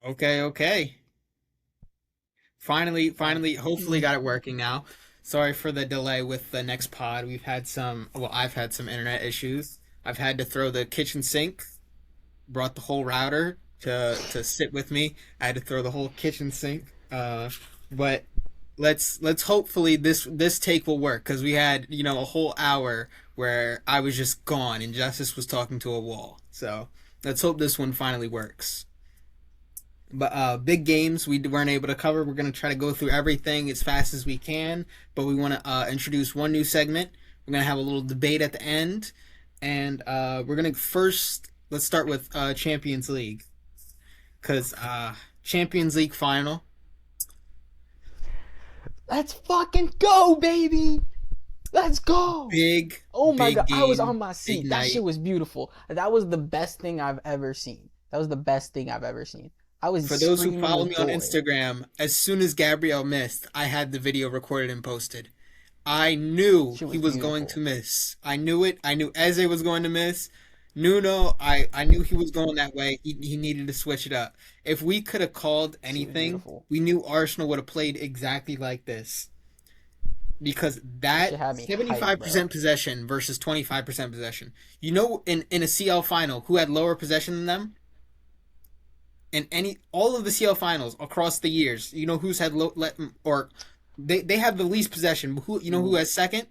Okay, okay. Finally, hopefully got it working now. Sorry for the delay with the next pod. I've had some internet issues. I've had to throw the kitchen sink, brought the whole router to sit with me. I had to throw the whole kitchen sink. But let's hopefully this take will work because we had, a whole hour where I was just gone and Justice was talking to a wall. So, let's hope this one finally works. But big games we weren't able to cover. We're going to try to go through everything as fast as we can, but we want to introduce one new segment. We're going to have a little debate at the end, and we're going to first let's start with Champions League because Champions League final, Let's fucking go, baby. Let's go. big Oh my big god, I was game, on my big seat. That night. shit was beautiful. That was the best thing I've ever seen. That was the best thing I've ever seen. I was For those who screaming follow with me on joy. Instagram, as soon as Gabriel missed, I had the video recorded and posted. I knew Shit he was was going to beautiful. miss. I knew it. I knew Eze was going to miss. Nuno, I knew he was going that way. He needed to switch it up. If we could have called Shit was anything, beautiful. we knew Arsenal would have played exactly like this. Because That that shit had me hyped, bro. 75% possession versus 25% possession. In a CL final, who had lower possession than them? In all of the CL finals across the years, who's had or they have the least possession. Who Mm, has second?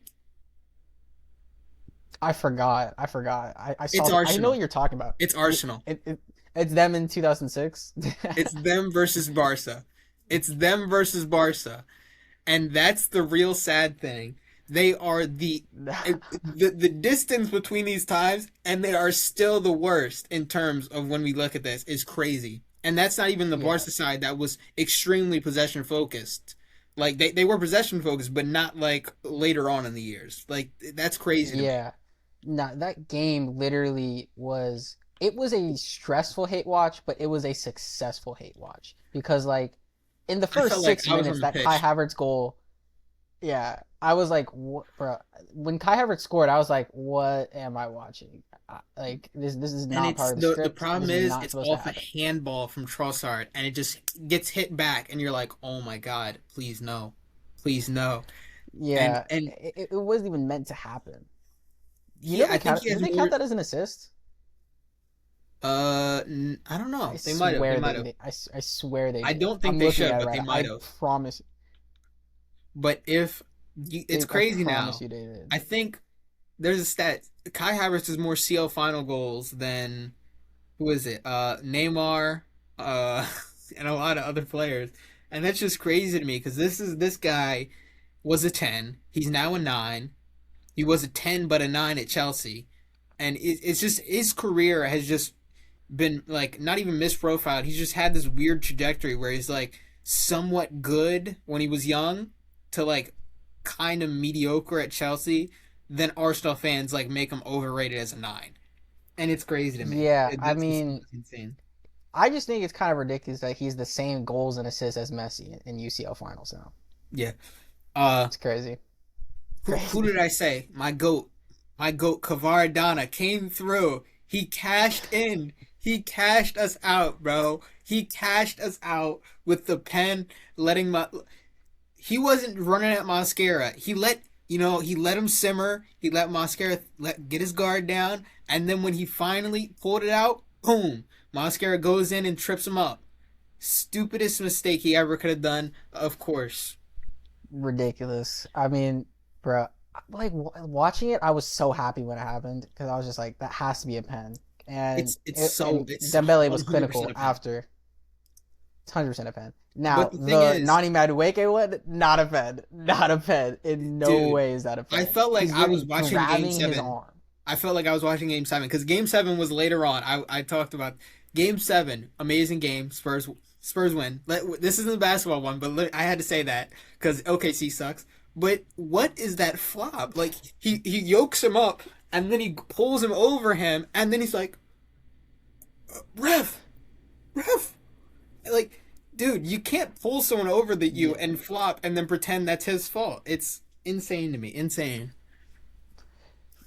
I forgot. I It's saw. I know Arsenal. what you're talking about. It's Arsenal. It's them in 2006. It's them versus Barca. It's them versus Barca, and that's the real sad thing. They are the distance between these times, and they are still the worst in terms of when we look at this is crazy. And that's not even the Yeah. Barca side that was extremely possession focused. Like they were possession focused, but not like later on in the years. Like that's crazy to me. Yeah. No, that game literally was it was a stressful hate watch, but it was a successful hate watch because like in the I felt first like six I was minutes on the that Kai pitch. Havertz goal, yeah, I was like, what, bro? When Kai Havertz scored, I was like, what am I watching? Like this is And not it's part of the the script. problem This is is not it's supposed to off a happen. handball from Trossard, and it just gets hit back, and you're like, oh my god, please no, please no. And Yeah, and it wasn't even meant to happen. You know I they think count? he Did has they count more. that as an assist? I don't I know. They might have. They swear might have. I swear they I did. don't think I'm they looking should, at it but right they now. might have. But if it's I crazy promise now. you they did. I think there's a stat. Kai Havertz has more CL final goals than who is it? Neymar, uh, and a lot of other players. And that's just crazy to me because this guy was a 10. He's now a 9. He was a 10 but a 9 at Chelsea. And it's just his career has just been like not even misprofiled. He's just had this weird trajectory where he's like somewhat good when he was young to like kind of mediocre at Chelsea. Then Arsenal fans like make him overrated as a 9. And it's crazy to me. Yeah, I It's mean, insane. I just think it's kind of ridiculous that he's the same goals and assists as Messi in UCL finals now. Yeah. Uh, It's crazy. who did Crazy. I say? My goat Kvaradana came through. He cashed in. He cashed us out, bro. He cashed us out with the pen, letting my. He wasn't running at Mascara. He let him simmer. He let Mascara get his guard down, and then when he finally pulled it out, boom! Mascara goes in and trips him up. Stupidest mistake he ever could have done, of course. Ridiculous. I mean, bro, like watching it, I was so happy when it happened because I was just like, that has to be a pen. And It's Dembele was 100% clinical a pen. after. It's 100% a pen. But Now the thing the is, Nani Madueke one, not a pen, not a pen. In no dude, way is that a I pen. felt like He's I was literally watching Game grabbing his 7. arm. I felt like I was watching Game 7 because Game 7 was later on. I talked about Game 7, amazing game. Spurs win. This isn't the basketball one, but I had to say that because OKC sucks. But what is that flop? Like he yokes him up and then he pulls him over him and then he's like, ref, ref. Like, dude, you can't pull someone over that you Yeah, and flop and then pretend that's his fault. It's insane to me. Insane.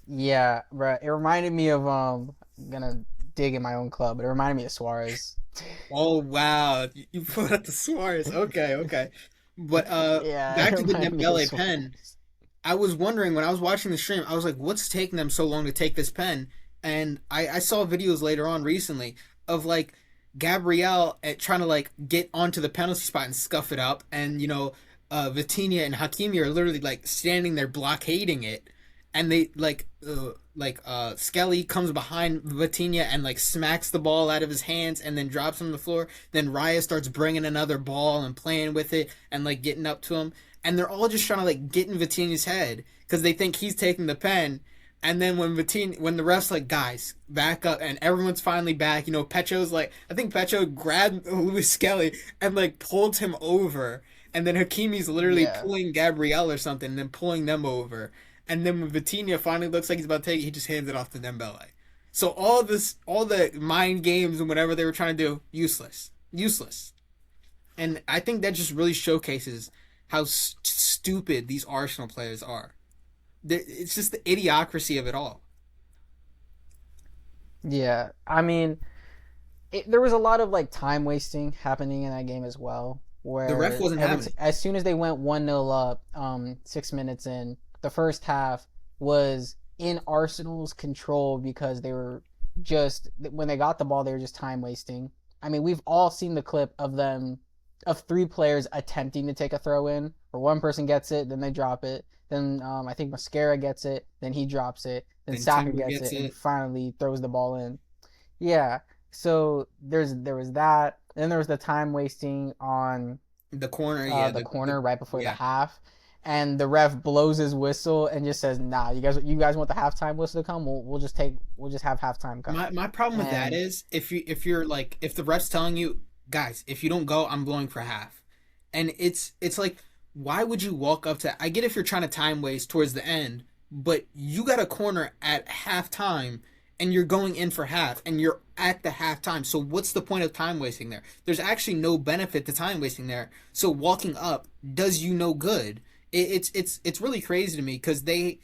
yeah, bro. It reminded me of I'm gonna dig in my own club. It reminded me of Suarez. Oh wow, you put out the Suarez. Okay, okay. But Yeah, it back to the reminded me of Dembele pen. Suarez. I was wondering when I was watching the stream, I was like, what's taking them so long to take this pen? And I saw videos later on recently of like Gabriel trying to like get onto the penalty spot and scuff it up, and Vitinha and Hakimi are literally like standing there blockading it, and they Skelly comes behind Vitinha and like smacks the ball out of his hands and then drops him on the floor. Then Raya starts bringing another ball and playing with it and like getting up to him, and they're all just trying to like get in Vitinha's head because they think he's taking the pen. And then when the refs like, guys, back up, and everyone's finally back, Pecho's like, I think Pecho grabbed Luis Skelly and like pulled him over, and then Hakimi's literally Yeah. pulling Gabriel or something, and then pulling them over, and then when Vitinha finally looks like he's about to take it, he just hands it off to Dembele. So all the mind games and whatever they were trying to do, useless, useless. And I think that just really showcases how stupid these Arsenal players are. It's just the idiocracy of it all. Yeah. I mean, there was a lot of like time wasting happening in that game as well, The ref where wasn't having it. as soon as they went 1-0 up, 6 minutes in, the first half was in Arsenal's control because they were just when they got the ball, they were just time wasting. I mean, we've all seen the clip of them of three players attempting to take a throw in, or one person gets it, then they drop it. Then I think Mascara gets it, then he drops it, then Then Saka Timber gets gets it, and it. finally throws the ball in. Yeah. So there was that. Then there was the time wasting on The corner, yeah, the corner right before the yeah. half, and the ref blows his whistle and just says, "Nah, you guys want the halftime whistle to come? We'll just have halftime come." My problem with that And is if you're like if the ref's telling you, guys, if you don't go, I'm blowing for half, and it's like, why would you walk up to? I get if you're trying to time waste towards the end, but you got a corner at halftime and you're going in for half and you're at the halftime. So what's the point of time wasting there? There's actually no benefit to time wasting there. So walking up does you no good. It's really crazy to me because they're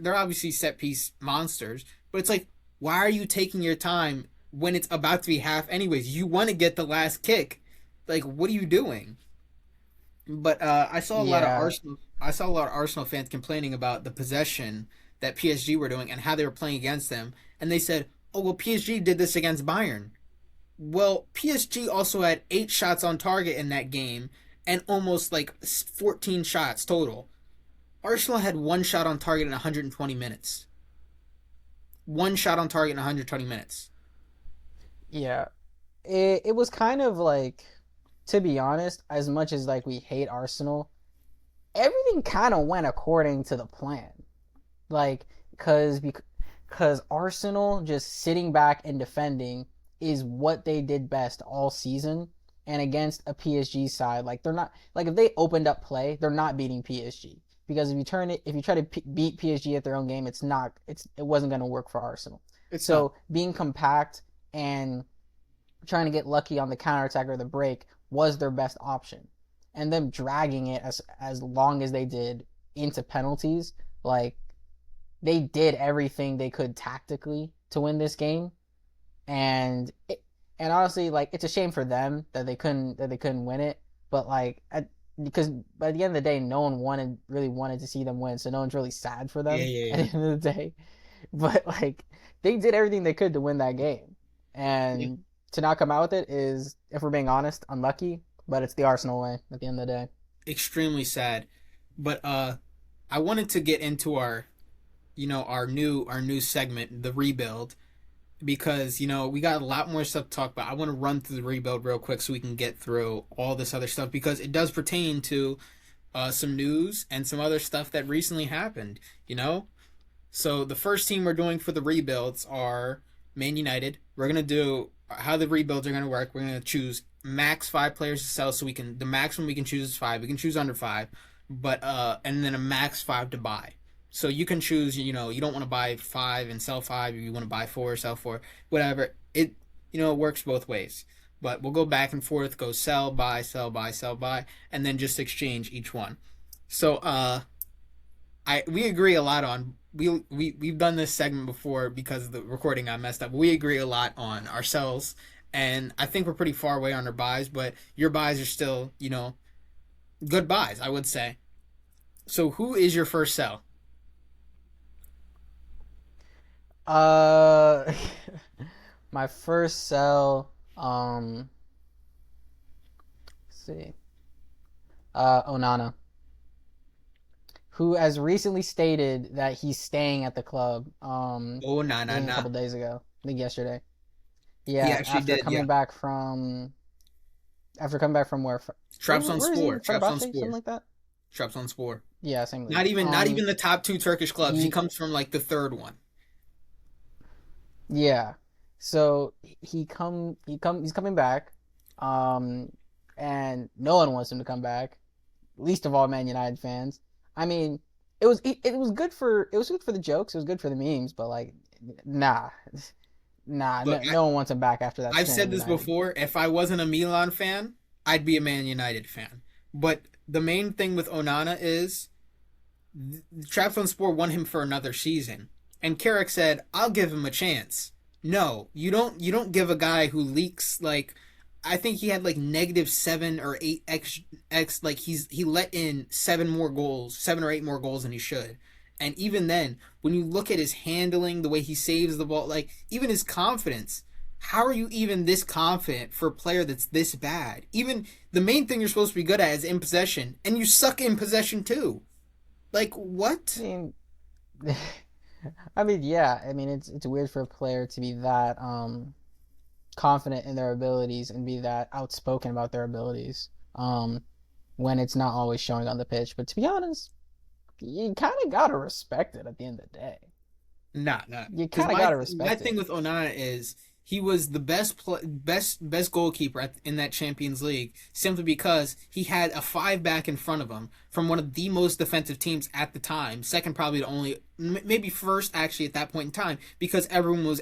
obviously set piece monsters, but it's like, why are you taking your time when it's about to be half anyways? You want to get the last kick. Like, what are you doing? But yeah, I saw a lot of Arsenal fans complaining about the possession that PSG were doing and how they were playing against them. And they said, "Oh well, PSG did this against Bayern." Well, PSG also had 8 shots on target in that game and almost like 14 shots total. Arsenal had 1 shot on target in 120 minutes. 1 shot on target in 120 minutes. yeah. It was kind of like, to be honest, as much as like we hate Arsenal, everything kind of went according to the plan. Like, because Arsenal just sitting back and defending is what they did best all season. And against a PSG side, like they're not like if they opened up play, they're not beating PSG because if you try to beat PSG at their own game, it wasn't going to work for Arsenal. It's not. So being compact and trying to get lucky on the counterattack or the break was their best option. And them dragging it as long as they did into penalties, like they did everything they could tactically to win this game, and honestly, like it's a shame for them that they couldn't win it. But because by the end of the day, no one really wanted to see them win, so no one's really sad for Yeah, them yeah, at yeah. the end of the day. But like they did everything they could to win that game, Yeah. and to not come out with it is, if we're being honest, unlucky. But it's the Arsenal way at the end of the day. Extremely sad. But I wanted to get into our new segment, the rebuild, because we got a lot more stuff to talk about. I want to run through the rebuild real quick so we can get through all this other stuff because it does pertain to some news and some other stuff that recently happened. So the first team we're doing for the rebuilds are Man United. We're gonna do how the rebuilds are gonna work. We're gonna choose max 5 players to sell, so the maximum we can choose is 5. We can choose under 5, but and then a max 5 to buy. So you can choose. You don't want to buy 5 and sell 5. Or you want to buy 4, sell 4, whatever. It works both ways. But we'll go back and forth, go sell, buy, sell, buy, sell, buy, and then just exchange each one. So we agree a lot on we've done this segment before because the recording got messed up. We agree a lot on ourselves, and I think we're pretty far away on our buys, but your buys are still, good buys, I would say. So who is your first sell? Uh, my first sell. Let's see. Onana, who has recently stated that he's staying at the club. Oh, nah, I nah, think a nah. couple days ago. I think yesterday. He Yeah, actually did, yeah. after coming back from where? Traps on Where is he? Spore. Traps on Fenerbahce, something Spore. like that. Traps on Spore. Yeah, same league. Not even the top two Turkish clubs. He He comes from like the third one. Yeah. So he's coming back. Um and no one wants him to come back, least of all Man United fans. I mean, it was good for the jokes, it was good for the memes, but like nah. Nah, Look, no one wants him back after that I've stint at said this United. before. If I wasn't a Milan fan, I'd be a Man United fan. But the main thing with Onana is Trabzonspor won him for another season, and Carrick said, "I'll give him a chance." No, you don't. You don't give a guy who leaks like. I think he had like -7 or 8 x. Like he let in 7 more goals, 7 or 8 more goals than he should. And even then, when you look at his handling, the way he saves the ball, like even his confidence, how are you even this confident for a player that's this bad? Even the main thing you're supposed to be good at is in possession, and you suck in possession too. Like I what? mean, I mean, yeah. I mean, it's weird for a player to be that confident in their abilities and be that outspoken about their abilities when it's not always showing on the pitch. But to be honest, you kind of gotta respect it at the end of the day. Nah, nah. You Because kind of my gotta my respect thing it. with Onana is he was the best goalkeeper in that Champions League simply because he had a five back in front of him from one of the most defensive teams at the time. Second, probably the only, maybe first actually at that point in time because everyone was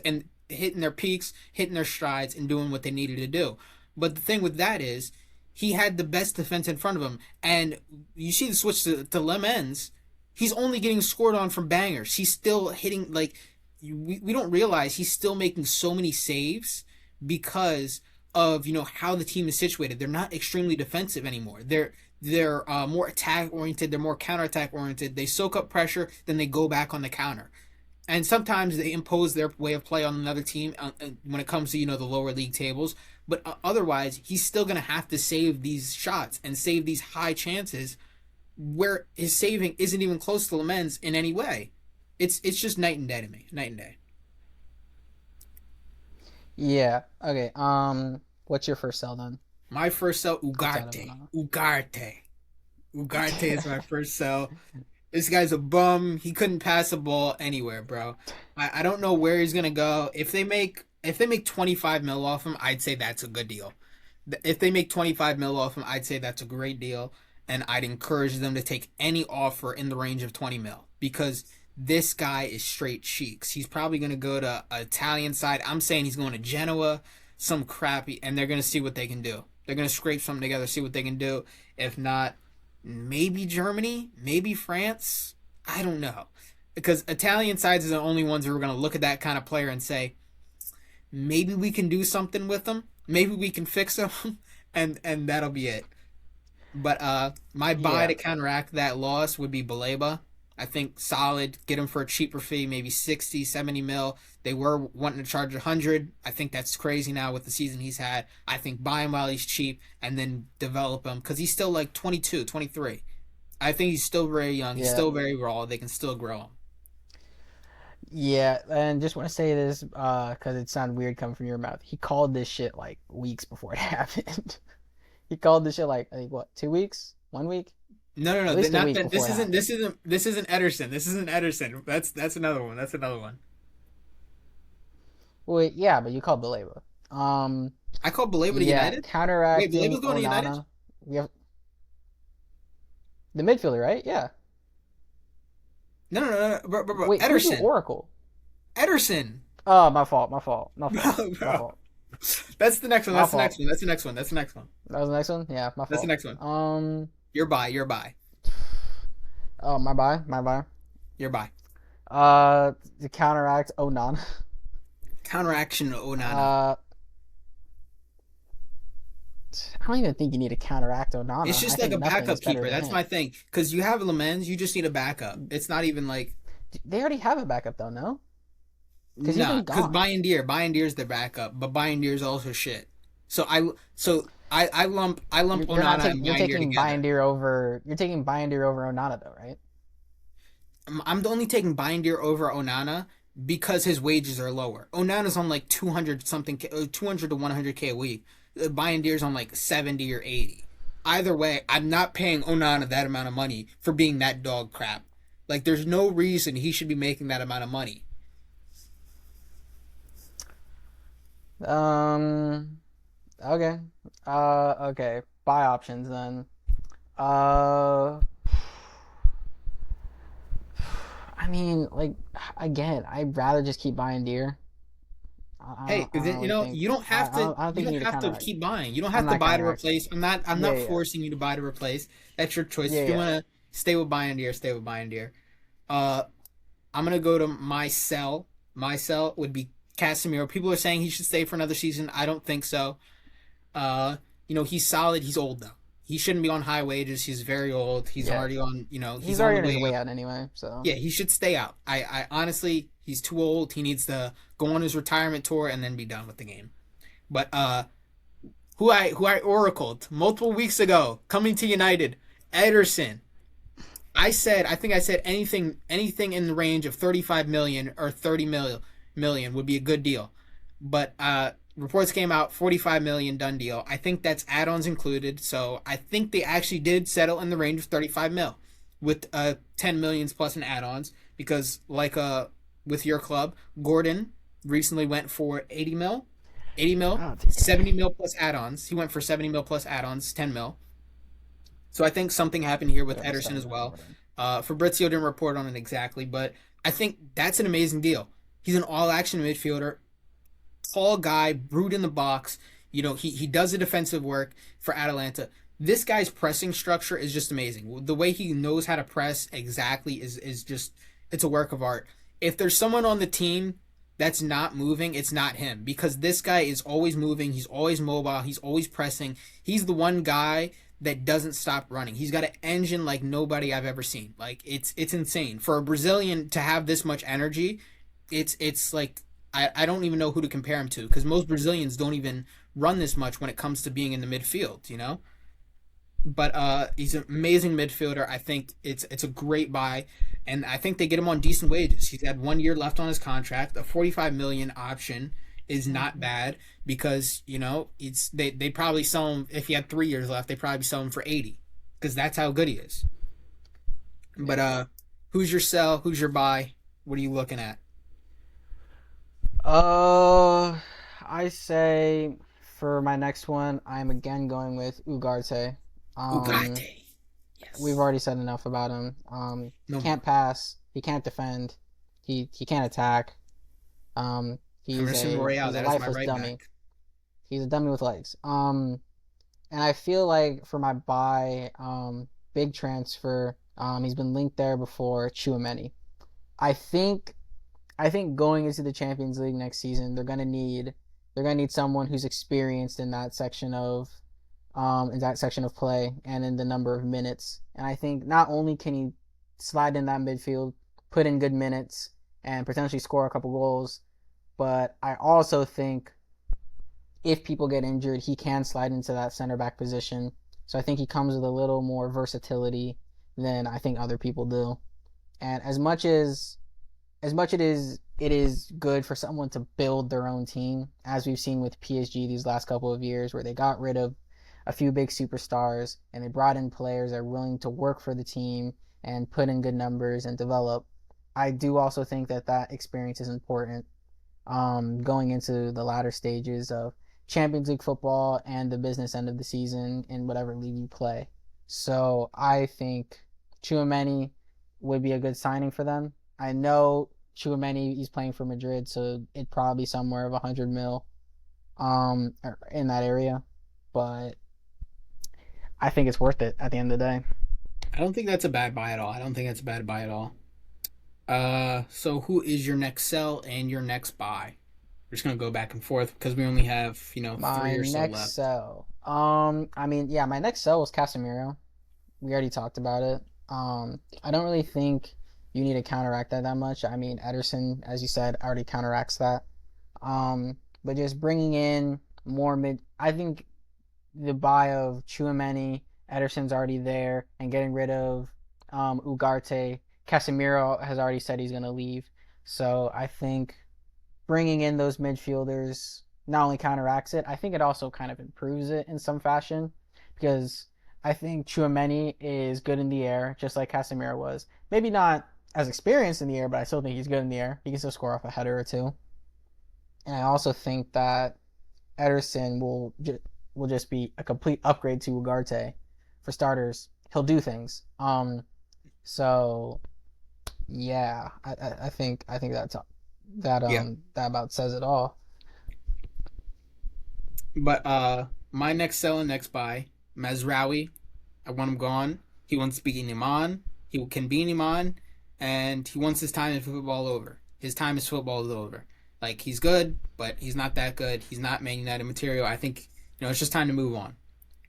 hitting their peaks, hitting their strides, and doing what they needed to do. But the thing with that is he had the best defense in front of him, and you see the switch to Lemens, he's only getting scored on from bangers. He's still hitting like we don't realize he's still making so many saves because of how the team is situated. They're not extremely defensive anymore. They're more attack oriented. They're more counter attack oriented. They soak up pressure, then they go back on the counter. And sometimes they impose their way of play on another team when it comes to the lower league tables. But otherwise, he's still gonna have to save these shots and save these high chances where his saving isn't even close to Lamens in any way. It's just night and day to me. Night and day. Yeah. Okay. What's your first sell then? My first sell, Outside of Ugarte. Onana. Ugarte. Ugarte is my first sell. This guy's a bum. He couldn't pass a ball anywhere, bro. I don't know where he's gonna go. If they make 25 mil off him, I'd say that's a good deal. If they make 25 mil off him, I'd say that's a great deal, and I'd encourage them to take any offer in the range of 20 mil because this guy is straight cheeks. He's probably going to go to an Italian side. I'm saying he's going to Genoa, some crappy, and they're going to see what they can do. They're going to scrape something together, see what they can do. If not, maybe Germany, maybe France. I don't know. Because Italian sides are the only ones who are going to look at that kind of player and say, maybe we can do something with them. Maybe we can fix them, and that'll be it. But my buy Yeah. to counteract that loss would be Baleba. I think solid. Get him for a cheaper fee, maybe 60, 70 mil. They were wanting to charge 100. I think that's crazy now with the season he's had. I think buy him while he's cheap and then develop him because he's still like 22, 23. I think he's still very young. He's Yeah. still very raw. They can still grow him. Yeah, and just want to say this because it sounded weird coming from your mouth. He called this shit like weeks before it happened. He called this shit like I think what 2 weeks, 1 week, No, no, at no. least a Not week that. before This it isn't. happened. This isn't Ederson. This isn't Ederson. That's another one. That's another one. Well, yeah, but you called Baleba. I called Baleba to Yeah, United. Wait, counteracting Baleba's going to United? Onana. We have the midfielder, right? Yeah. No, no, no, no. Bro. Wait, who's your Ederson. Oracle? Ederson. Oh, my fault, my fault, my fault, Bro, my bro. fault, That's the next one. my That's the next fault. one. That's the next one. That's the next one. That was the next one. Yeah, my That's the fault. next one. Um. Your buy. Your buy. Oh, my bye, my bye. Your buy. To counteract Onana. Counteraction Onana. Uh, I don't even think you need to counteract It's Onana. I just like think a nothing backup is better keeper. than That's him. my thing. Because you have Lamens, you just need a backup. It's not even like They already have a backup though, no? Because he's nah. been Because gone. Bayandier's the backup, but Bayandier's also shit. So I lump You're not Onana taking and you're Bayendier taking together. Bayindir over Onana though, right? I'm only taking Bayendier over Onana because his wages are lower. Onana's on like 200 something, 200 to 100K a week. Bayandier's on like 70 or 80. Either way, I'm not paying Onana that amount of money for being that dog crap. Like, there's no reason he should be making that amount of money. Um. Okay. Okay. Buy options then. Uh. I mean, like again, I'd rather just keep buying deer. Hey, I don't really think you don't have to I don't you think you don't need to have to counteract. keep buying. You don't I'm have to not buy to counteracting. replace. I'm Yeah, not yeah, forcing you to buy to replace. That's your choice. yeah, If you yeah. want to stay with Bayern, stay with Bayern. Uh I'm gonna go to my sell. My sell would be Casemiro. People are saying he should stay for another season. I don't think so. Uh, he's solid. He's old though. He shouldn't be on high wages. He's very old. He's Yeah. already on. He's He's on already the on his way way out. out anyway. So Yeah, he should stay out. I honestly, he's too old. He needs to go on his retirement tour and then be done with the game. But who I oracled multiple weeks ago, coming to United, Ederson. I think I said anything in the range of 35 million or 30 million would be a good deal. But reports came out 45 million done deal. I think that's add-ons included. So I think they actually did settle in the range of 35 mil with 10 millions plus in add-ons because like with your club, Gordon recently went for 80 mil. 80 mil, oh, 70 mil plus add-ons. He went for 70 mil plus add-ons, 10 mil. So I think something happened here with get me Ederson started as on well. Gordon. Fabrizio didn't report on it exactly, but I think that's an amazing deal. He's an all-action midfielder, tall guy, brute in the box. He does the defensive work for Atalanta. This guy's pressing structure is just amazing. The way he knows how to press exactly is just it's a work of art. If there's someone on the team that's not moving, it's not him because this guy is always moving. He's always mobile. He's always pressing. He's the one guy that doesn't stop running. He's got an engine like nobody I've ever seen. Like it's insane for a Brazilian to have this much energy. It's like I don't even know who to compare him to because most Brazilians don't even run this much when it comes to being in the midfield. But he's an amazing midfielder. I think it's a great buy, and I think they get him on decent wages. He's had 1 year left on his contract. A 45 million option is not bad because it's they probably sell him if he had 3 years left. They probably sell him for 80 because that's how good he is. But Yeah. who's your sell? Who's your buy? What are you looking at? Uh, I say for my next one, I'm again going with Ugarte. Um, Ugarte. we've Yes. already said enough about him. He No can't more. pass. He can't defend. He can't attack. He's Emerson a Royale. he's a That is my lifeless right dummy. back. He's a dummy with legs. And I feel like for my buy, big transfer. He's been linked there before. Chouameni. I think I think going into the Champions League next season, they're gonna need someone who's experienced in that section of play and in the number of minutes. And I think not only can he slide in that midfield, put in good minutes, and potentially score a couple goals, but I also think if people get injured, he can slide into that center back position. So I think he comes with a little more versatility than I think other people do. And as much it is good for someone to build their own team, as we've seen with PSG these last couple of years, where they got rid of a few big superstars and they brought in players that are willing to work for the team and put in good numbers and develop. I do also think that that experience is important going into the latter stages of Champions League football and the business end of the season in whatever league you play. So I think Chouameni would be a good signing for them. I know Chouameni he's playing for Madrid, so it'd probably be somewhere of 100 mil in that area, but I think it's worth it at the end of the day. I don't think that's a bad buy at all. I don't think that's a bad buy at all. So who is your next sell and your next buy? We're just gonna go back and forth because we only have, three My or so next left. sell. I mean, yeah, my next sell was Casemiro. We already talked about it. I don't really think you need to counteract that much. I mean, Ederson, as you said, already counteracts that. But just bringing in more mid, I think the buy of Chouameni, Ederson's already there, and getting rid of Ugarte. Casemiro has already said he's going to leave. So I think bringing in those midfielders not only counteracts it, I think it also kind of improves it in some fashion because I think Chouameni is good in the air, just like Casemiro was. Maybe not as experienced in the air, but I still think he's good in the air. He can still score off a header or two. And I also think that Ederson will just be a complete upgrade to Ugarte. For starters, he'll do things. So yeah, I think Yeah. that about says it all. But my next sell and next buy, Mazraoui. I want him gone. He wants to be an Iman. He can be an Iman, and he wants his time in football over. His time is football is over. Like he's good, but he's not that good. He's not Man United material. I think it's just time to move on.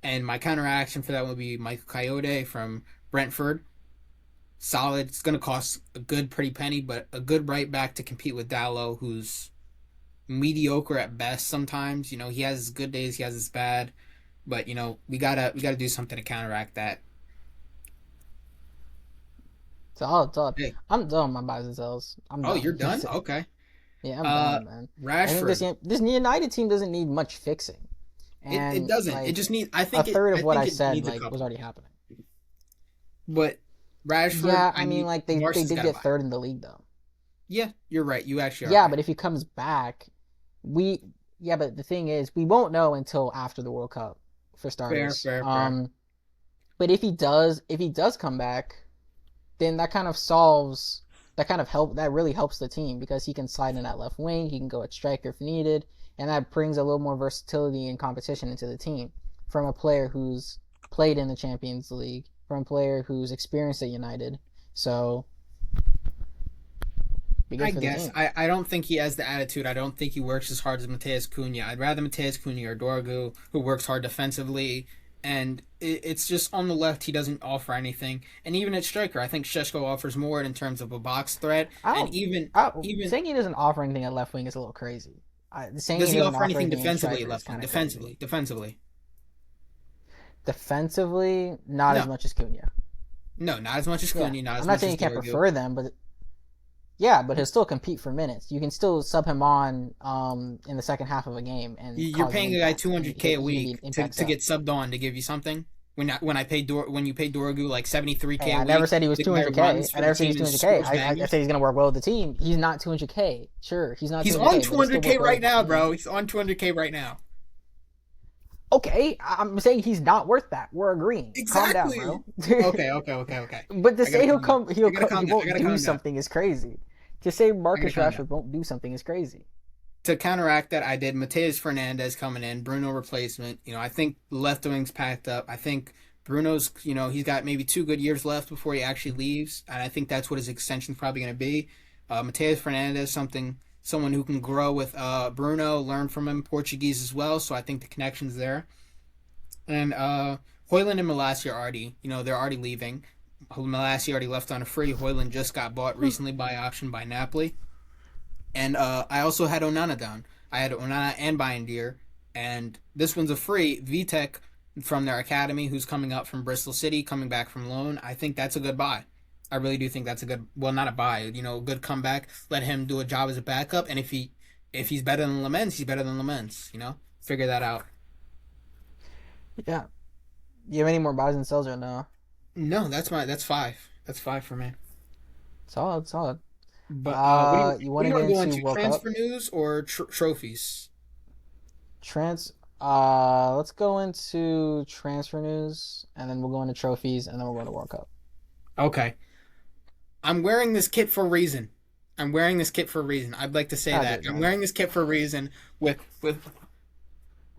And my counteraction for that would be Michael Coyote from Brentford. Solid. It's going to cost a good pretty penny, but a good right back to compete with Dallo, who's mediocre at best sometimes. He has his good days, he has his bad, but we gotta do something to counteract that. Solid, solid. Hey, I'm done with my buys and sells. I'm oh, you're done. done? Okay. Yeah, I'm Uh, done, man. I think Rashford. this United team doesn't need much fixing, It and doesn't. It like just needs. I a think it. third I of what I think it said needs a like was couple. already happening. But Rashford, Yeah, I mean like they Martial's did got to get buy. third in the league though. Yeah, you're right. You actually are Yeah, right. but if he comes back, we yeah, but the thing is, we won't know until after the World Cup for Fair, starters. fair, fair. But if he does come back, then that kind of that really helps the team because he can slide in that left wing, he can go at striker if needed, and that brings a little more versatility and competition into the team from a player who's played in the Champions League, from a player who's experienced at United. So be I good for the guess team. I don't think he has the attitude. I don't think he works as hard as Mateus Cunha. I'd rather Mateus Cunha or Dorgu, who works hard defensively. And it's just on the left, he doesn't offer anything. And even at striker, I think Sheshko offers more in terms of a box threat. I And don't. even Saying he doesn't offer anything at left wing is a little crazy. Saying does he he doesn't offer offer anything anything in defensively at striker is left wing? kind of crazy. Defensively. Defensively, not as No, much as Cunha. no, not as much as Yeah, Cunha, not I'm as not much saying as you can't Dorgu. prefer them, but yeah, but he'll still compete for minutes. You can still sub him on in the second half of a game and You're cause an paying a guy impact, and 200K a he can be an week to, impact to sub. get subbed on to give you something. When you pay Dorgu like Hey, 73K a I never week, said he was the guy 200K. runs I for the never said team he's and 200K. scores I bangers. said he's gonna work well with the team. He's not 200K. Sure, he's not He's on 200K, but he'll still 200K work well right with the now, team. bro. He's on 200K right now. Okay, I'm saying he's not worth that. We're agreeing. Calm down, Exactly. bro. Okay, okay, okay, okay. But to I gotta say calm down. I gotta he calm down. I won't gotta do calm down. something is crazy. To say I gotta Marcus calm down. Rashford won't do something is crazy. To counteract that, I did Mateus Fernandez coming in, Bruno replacement. I think the left wing's packed up. I think Bruno's, he's got maybe 2 good years left before he actually leaves, and I think that's what his extension's probably going to be. Mateus Fernandez, someone who can grow with Bruno, learn from him Portuguese as well. So I think the connection's there. And Hoyland and Malacia are already, they're already leaving. Malacia already left on a free. Hoyland just got bought recently by option by Napoli. And I also had Onana down. I had Onana and Bayindir. And this one's a free. Vitek from their academy, who's coming up from Bristol City, coming back from loan. I think that's a good buy. I really do think that's a good, well, not a buy, a good comeback. Let him do a job as a backup. And if he's better than Lamens, he's better than Lamens. Figure that out. Yeah. You have any more buys and sells or no? No, that's five. That's five for me. Solid, solid. But what do you You what want do to you get want to go into into? World Cup? Transfer news or trophies? Trans. Let's go into transfer news, and then we'll go into trophies, and then we'll go to World Cup. Okay. I'm wearing this kit for a reason. I'm wearing this kit for a reason. I'd like to say I do, that. I'm John. wearing this kit for a reason with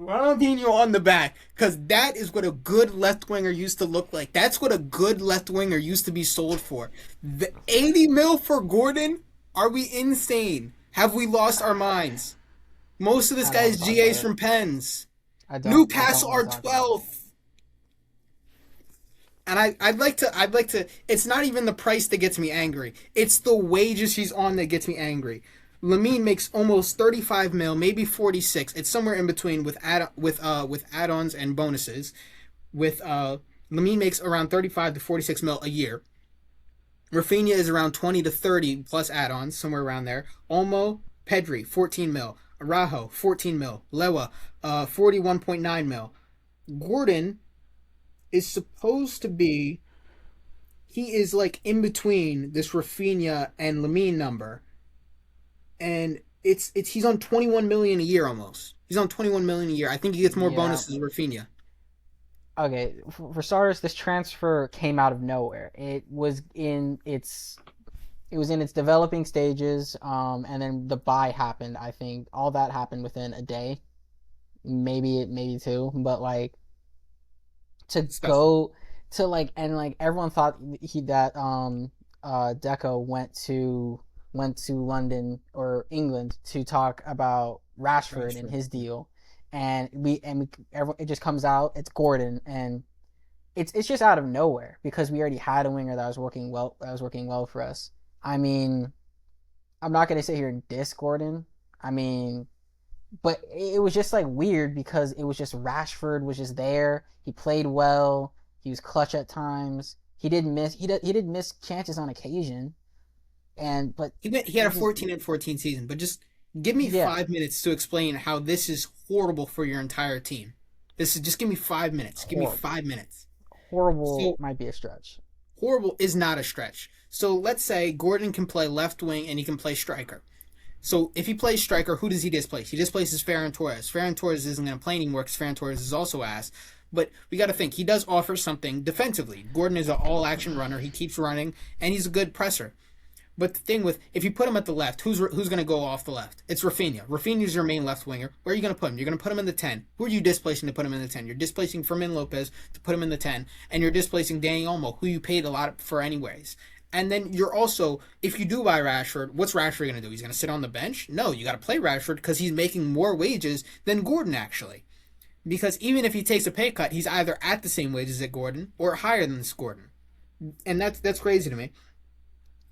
Ronaldinho on the back, because that is what a good left winger used to look like. That's what a good left winger used to be sold for. The 80 mil for Gordon? Are we insane? Have we lost our minds? Most of this I don't want guy's to talk about GAs it. from Pens. I don't Newcastle are want to talk about it. 12th. And I'd like to it's not even the price that gets me angry. It's the wages he's on that gets me angry. Lamine makes almost 35 mil, maybe 46. It's somewhere in between with add-ons and bonuses. With Lamine makes around 35 to 46 mil a year. Rafinha is around 20 to 30 plus add-ons, somewhere around there. Olmo, Pedri, 14 mil. Araujo, 14 mil. Lewa, 41.9 mil. Gordon is supposed to be he is like in between this Rafinha and Lamine number, and it's he's on 21 million a year almost. He's on 21 million a year. I think he gets more Yeah. bonuses than Rafinha. Okay. For starters, this transfer came out of nowhere. It was in its developing stages, and then the buy happened. I think all that happened within a day, maybe two. But like to Disgusting. go to like and like everyone thought he that Deco went to London or England to talk about Rashford and Rashford. his deal, everyone, it just comes out it's Gordon, and it's just out of nowhere because we already had a winger that was working well for us. I mean, I'm not gonna sit here and diss Gordon. I mean, but it was just like weird because it was just Rashford was just there. He played well. He was clutch at times. He did miss chances on occasion, and but He had it a just 14 and 14 season, but just give me yeah 5 minutes to explain how this is horrible for your entire team. This is just give me 5 minutes. Give me horrible. 5 minutes. Horrible So might be a stretch. horrible is not a stretch. So let's say Gordon can play left wing and he can play striker. So if he plays striker, who does he displace? He displaces Ferran Torres. Ferran Torres isn't going to play anymore because Ferran Torres is also ass. But we got to think he does offer something defensively. Gordon is an all-action runner. He keeps running and he's a good presser. But the thing with if you put him at the left, who's going to go off the left? It's Rafinha. Rafinha's your main left winger. Where are you going to put him? You're going to put him in the 10. Who are you displacing to put him in the 10? You're displacing Fermin Lopez to put him in the 10, and you're displacing Danny Olmo, who you paid a lot for anyways. And then you're also, if you do buy Rashford, what's Rashford going to do? He's going to sit on the bench? No, you got to play Rashford because he's making more wages than Gordon actually. Because even if he takes a pay cut, he's either at the same wages as Gordon or higher than this Gordon, and that's crazy to me.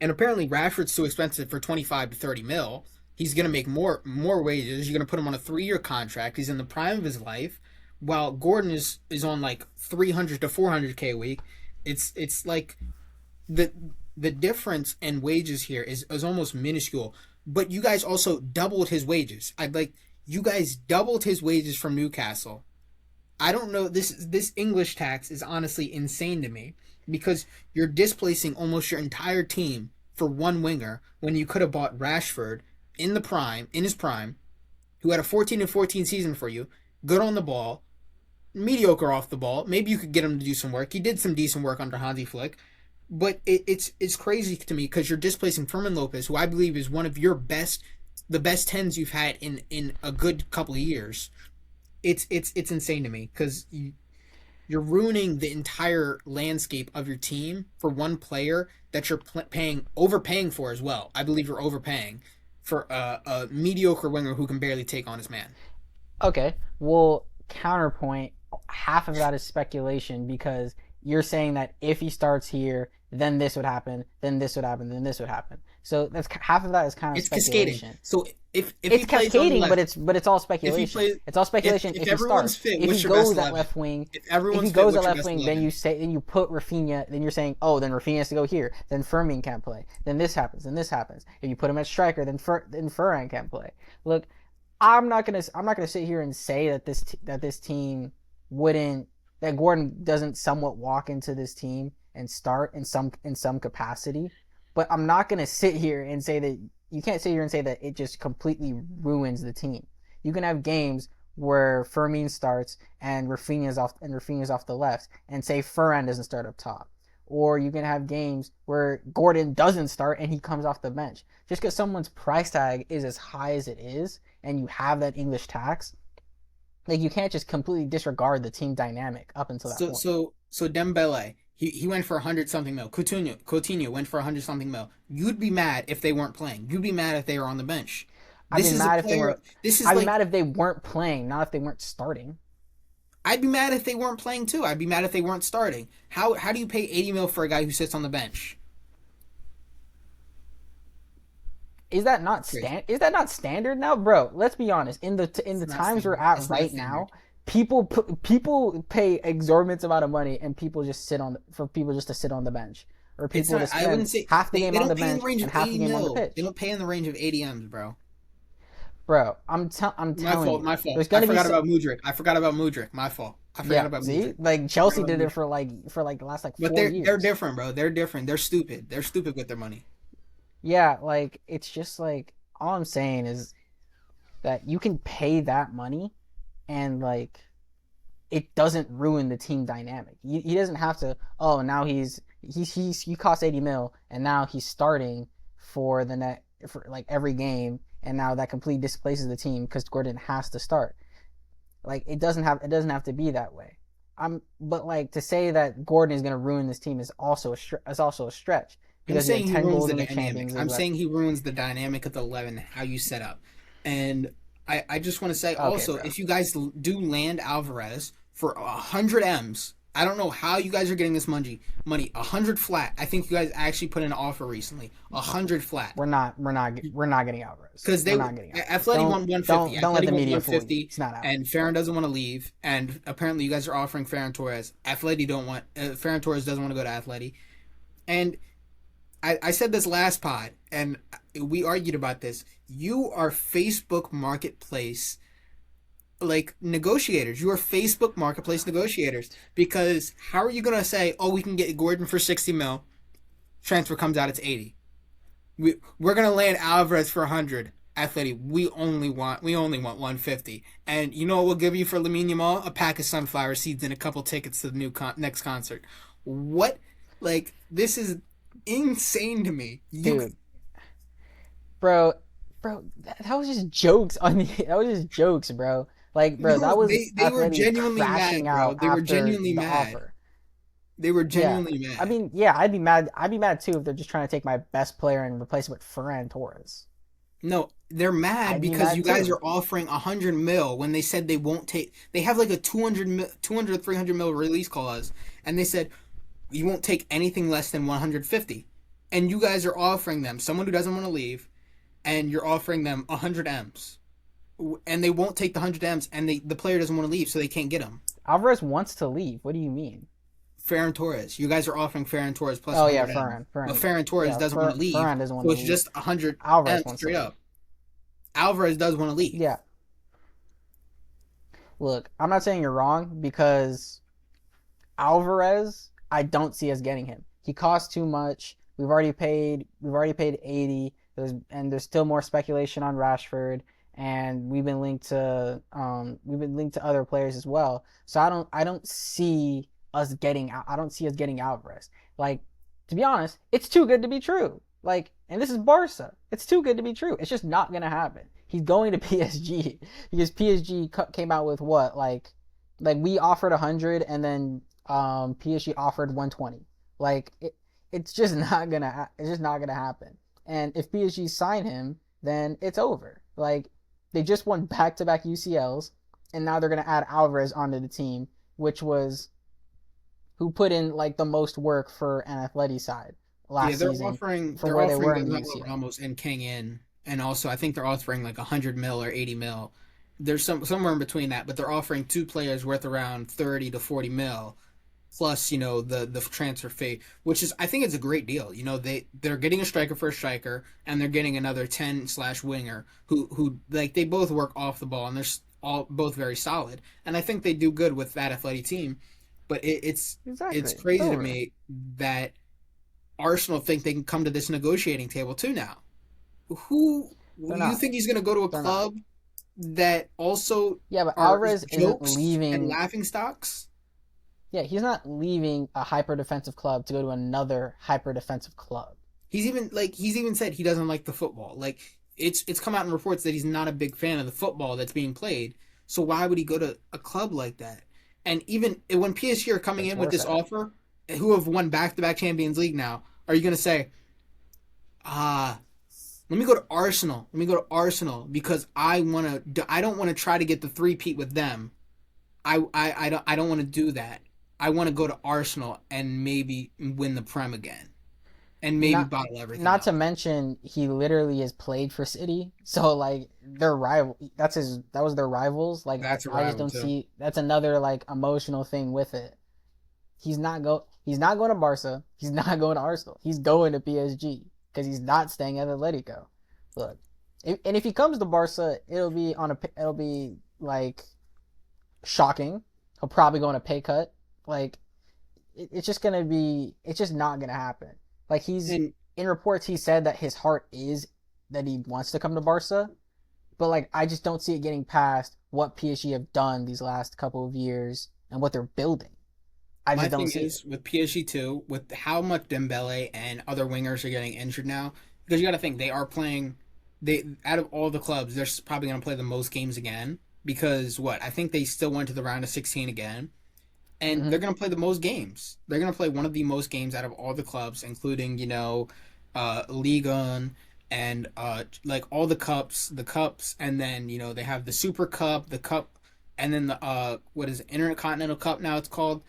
And apparently Rashford's too expensive for 25 to 30 mil. He's going to make more wages. You're going to put him on a 3-year contract. He's in the prime of his life, while Gordon is on like 300 to 400k a week. It's like the the difference in wages here is almost minuscule. But you guys also doubled his wages. I'd like you guys doubled his wages from Newcastle. I don't know. This English tax is honestly insane to me because you're displacing almost your entire team for one winger when you could have bought Rashford in his prime, who had a 14 and 14 season for you, good on the ball, mediocre off the ball. Maybe you could get him to do some work. He did some decent work under Hansi Flick, but it's crazy to me because you're displacing Fermin Lopez, who I believe is one of the best tens you've had in a good couple of years. It's insane to me because you're ruining the entire landscape of your team for one player that you're paying overpaying for as well. I believe you're overpaying for a mediocre winger who can barely take on his man. Okay, well, counterpoint, half of that is speculation because you're saying that if he starts here, then this would happen, then this would happen, then this would happen. So that's half of that is kind of It's cascading. speculation. So if It's he plays on the cascading, but left, it's all if he speculation. plays It's all speculation if if he everyone's starts. fit, If he what's your best goes at 11? left wing, If if he everyone's fit, goes at what's your left best wing, then 11? you put Rafinha. Then you're saying, oh, then Rafinha has to go here. Then Fermin can't play. Then this happens. Then this happens. If you put him at striker, then Ferran can't play. Look, I'm not gonna sit here and say that this team wouldn't that Gordon doesn't somewhat walk into this team and start in some capacity, but I'm not gonna sit here and say that you can't sit here and say that it just completely ruins the team. You can have games where Fermin starts and Rafinha's off the left, and say Ferran doesn't start up top. Or you can have games where Gordon doesn't start and he comes off the bench. Just because someone's price tag is as high as it is, and you have that English tax, Like you can't just completely disregard the team dynamic up until that So point. so so Dembele, he went for 100 something mil. Coutinho went for 100 something mil. You'd be mad if they weren't playing. You'd be mad if they were on the bench. I'd be This is a mad if they player. weren't. This is I'd be like mad if they weren't playing, not if they weren't starting. I'd be mad if they weren't playing too. I'd be mad if they weren't starting. How do you pay 80 mil for a guy who sits on the bench? Is that not Crazy. Is that not standard now, bro? Let's be honest. In It's the not times we're standard. at It's not right now, standard. people pay exorbitant amount of money, and people just sit on for people just to sit on the bench, or It's people to not. I spend wouldn't say half the game they on the don't pay in the bench range and of half the 80 game on the mil. They pitch, don't pay in the range of 80 m's, bro. bro. I'm My telling fault. you, My fault. there's I gonna be forgot about Mudrik. I forgot about Mudrik. My fault. I forgot yeah. about See, Mudrik. like I forgot Chelsea about did it Mudrik. for like the last like But four they're years. different, bro. They're different. They're stupid. They're stupid with their money. Yeah, like it's just like all I'm saying is that you can pay that money and like it doesn't ruin the team dynamic. He doesn't have to. Oh, now he costs 80 mil, and now he's starting for the net for like every game, and now that completely displaces the team because Gordon has to start. Like it doesn't have to be that way. But like to say that Gordon is gonna ruin this team is also a stretch I'm because he had saying he 10 ruins goals the in the dynamic. Champions League. I'm saying he ruins the dynamic of the 11, how you set up. And I just want to say Okay, also, bro. if you guys do land Alvarez for 100 M's, I don't know how you guys are getting this money 100 flat. I think you guys actually put in an offer recently. 100 flat. We're not getting Alvarez. Because We're not getting Alvarez. Atleti want 150. Don't let Atleti the want media fool you. 150, It's not and Alvarez. Ferran doesn't want to leave. And apparently, you guys are offering Ferran Torres. Atleti don't want. Ferran Torres doesn't want to go to Atleti. And I said this last pod, and we argued about this. You are Facebook Marketplace like negotiators. You are Facebook Marketplace negotiators because how are you gonna say, oh, we can get Gordon for 60 mil, transfer comes out it's 80. We're gonna land Alvarez for 100. Athletic, we only want 150. And you know what we'll give you for Lamine Yamal? A pack of sunflower seeds and a couple tickets to the next concert. What? Like this is insane to me. Dude, bro, that was just jokes on the. That was just jokes, bro. Like, bro, that was They were Atleti genuinely crashing mad, bro. out They were after genuinely the mad. offer. They were Yeah, genuinely I mad. mean, yeah, I'd be mad. I'd be mad too if they're just trying to take my best player and replace him with Ferran Torres. No, they're mad I'd be because you mad guys too. are offering 100 mil when they said they won't take. They have like a 200 300 mil release clause, and they said you won't take anything less than 150. And you guys are offering them someone who doesn't want to leave, and you're offering them 100 M's, and they won't take the 100 M's, and the player doesn't want to leave, so they can't get him. Alvarez wants to leave. What do you mean? Ferran Torres. You guys are offering Ferran Torres plus Oh yeah, 100 M's. But Ferran. Ferran Torres Yeah, doesn't want to leave, Ferran doesn't want so to it's leave. just 100 Alvarez M's wants to straight leave. up. Alvarez does want to leave. Yeah. Look, I'm not saying you're wrong because Alvarez, I don't see us getting him. He costs too much. We've already paid 80. There's still more speculation on Rashford, and we've been linked to other players as well. So I don't see I don't see us getting Alvarez. Like, to be honest, it's too good to be true. Like, and this is Barca. It's too good to be true. It's just not gonna happen. He's going to PSG because PSG came out with what like we offered 100 and then PSG offered 120. Like it's just not gonna happen. And if PSG sign him, then it's over. Like they just won back to back UCLs, and now they're gonna add Alvarez onto the team, which was who put in like the most work for an Atleti side Yeah, last season from they're where they offering were in the Daniel UCL. Ramos and King in, and also I think they're offering like 100 mil or 80 mil. There's somewhere in between that, but they're offering two players worth around 30 to 40 mil, plus the transfer fee, which is I think it's a great deal. They're getting a striker for a striker, and they're getting another 10 slash winger who like they both work off the ball and they're all both very solid, and I think they do good with that athletic team. But it's Exactly. It's crazy to over. me that Arsenal think they can come to this negotiating table too now. Who They're you not. think he's going to go to a They're not. club that also Yeah, but are Alvarez isn't jokes and leaving. laughing stocks? Yeah, he's not leaving a hyper defensive club to go to another hyper defensive club. He's even said he doesn't like the football. Like it's come out in reports that he's not a big fan of the football that's being played. So why would he go to a club like that? And even when PSG are coming Gets in with worse this at it. offer, who have won back-to-back Champions League now, are you going to say, ah, let me go to Arsenal. Let me go to Arsenal because I want to. I don't want to try to get the three-peat with them. I don't want to do that. I want to go to Arsenal and maybe win the Prem again and maybe Not bottle everything not to up. mention he literally has played for City, so like their rival. That was their rivals. Like That's a I just rival don't too. see that's another like emotional thing with it. He's not going to Barca. He's not going to Arsenal. He's going to PSG because he's not staying at Atletico. Look, and if he comes to Barca, it'll be like shocking. He'll probably go on a pay cut. Like it's just not gonna happen. Like he's And in reports he said that his heart is that he wants to come to Barca, but like I just don't see it getting past what PSG have done these last couple of years and what they're building. I my just don't thing see it. is with PSG too, with how much Dembele and other wingers are getting injured now, because you got to think they are playing. They out of all the clubs, they're probably going to play the most games again because what I think they still went to the round of 16 again, and they're Mm-hmm. going to play the most games. They're going to play one of the most games out of all the clubs, including Liga and like all the cups, and then they have the Super Cup, the Cup, and then the what is it, Intercontinental Cup now it's called.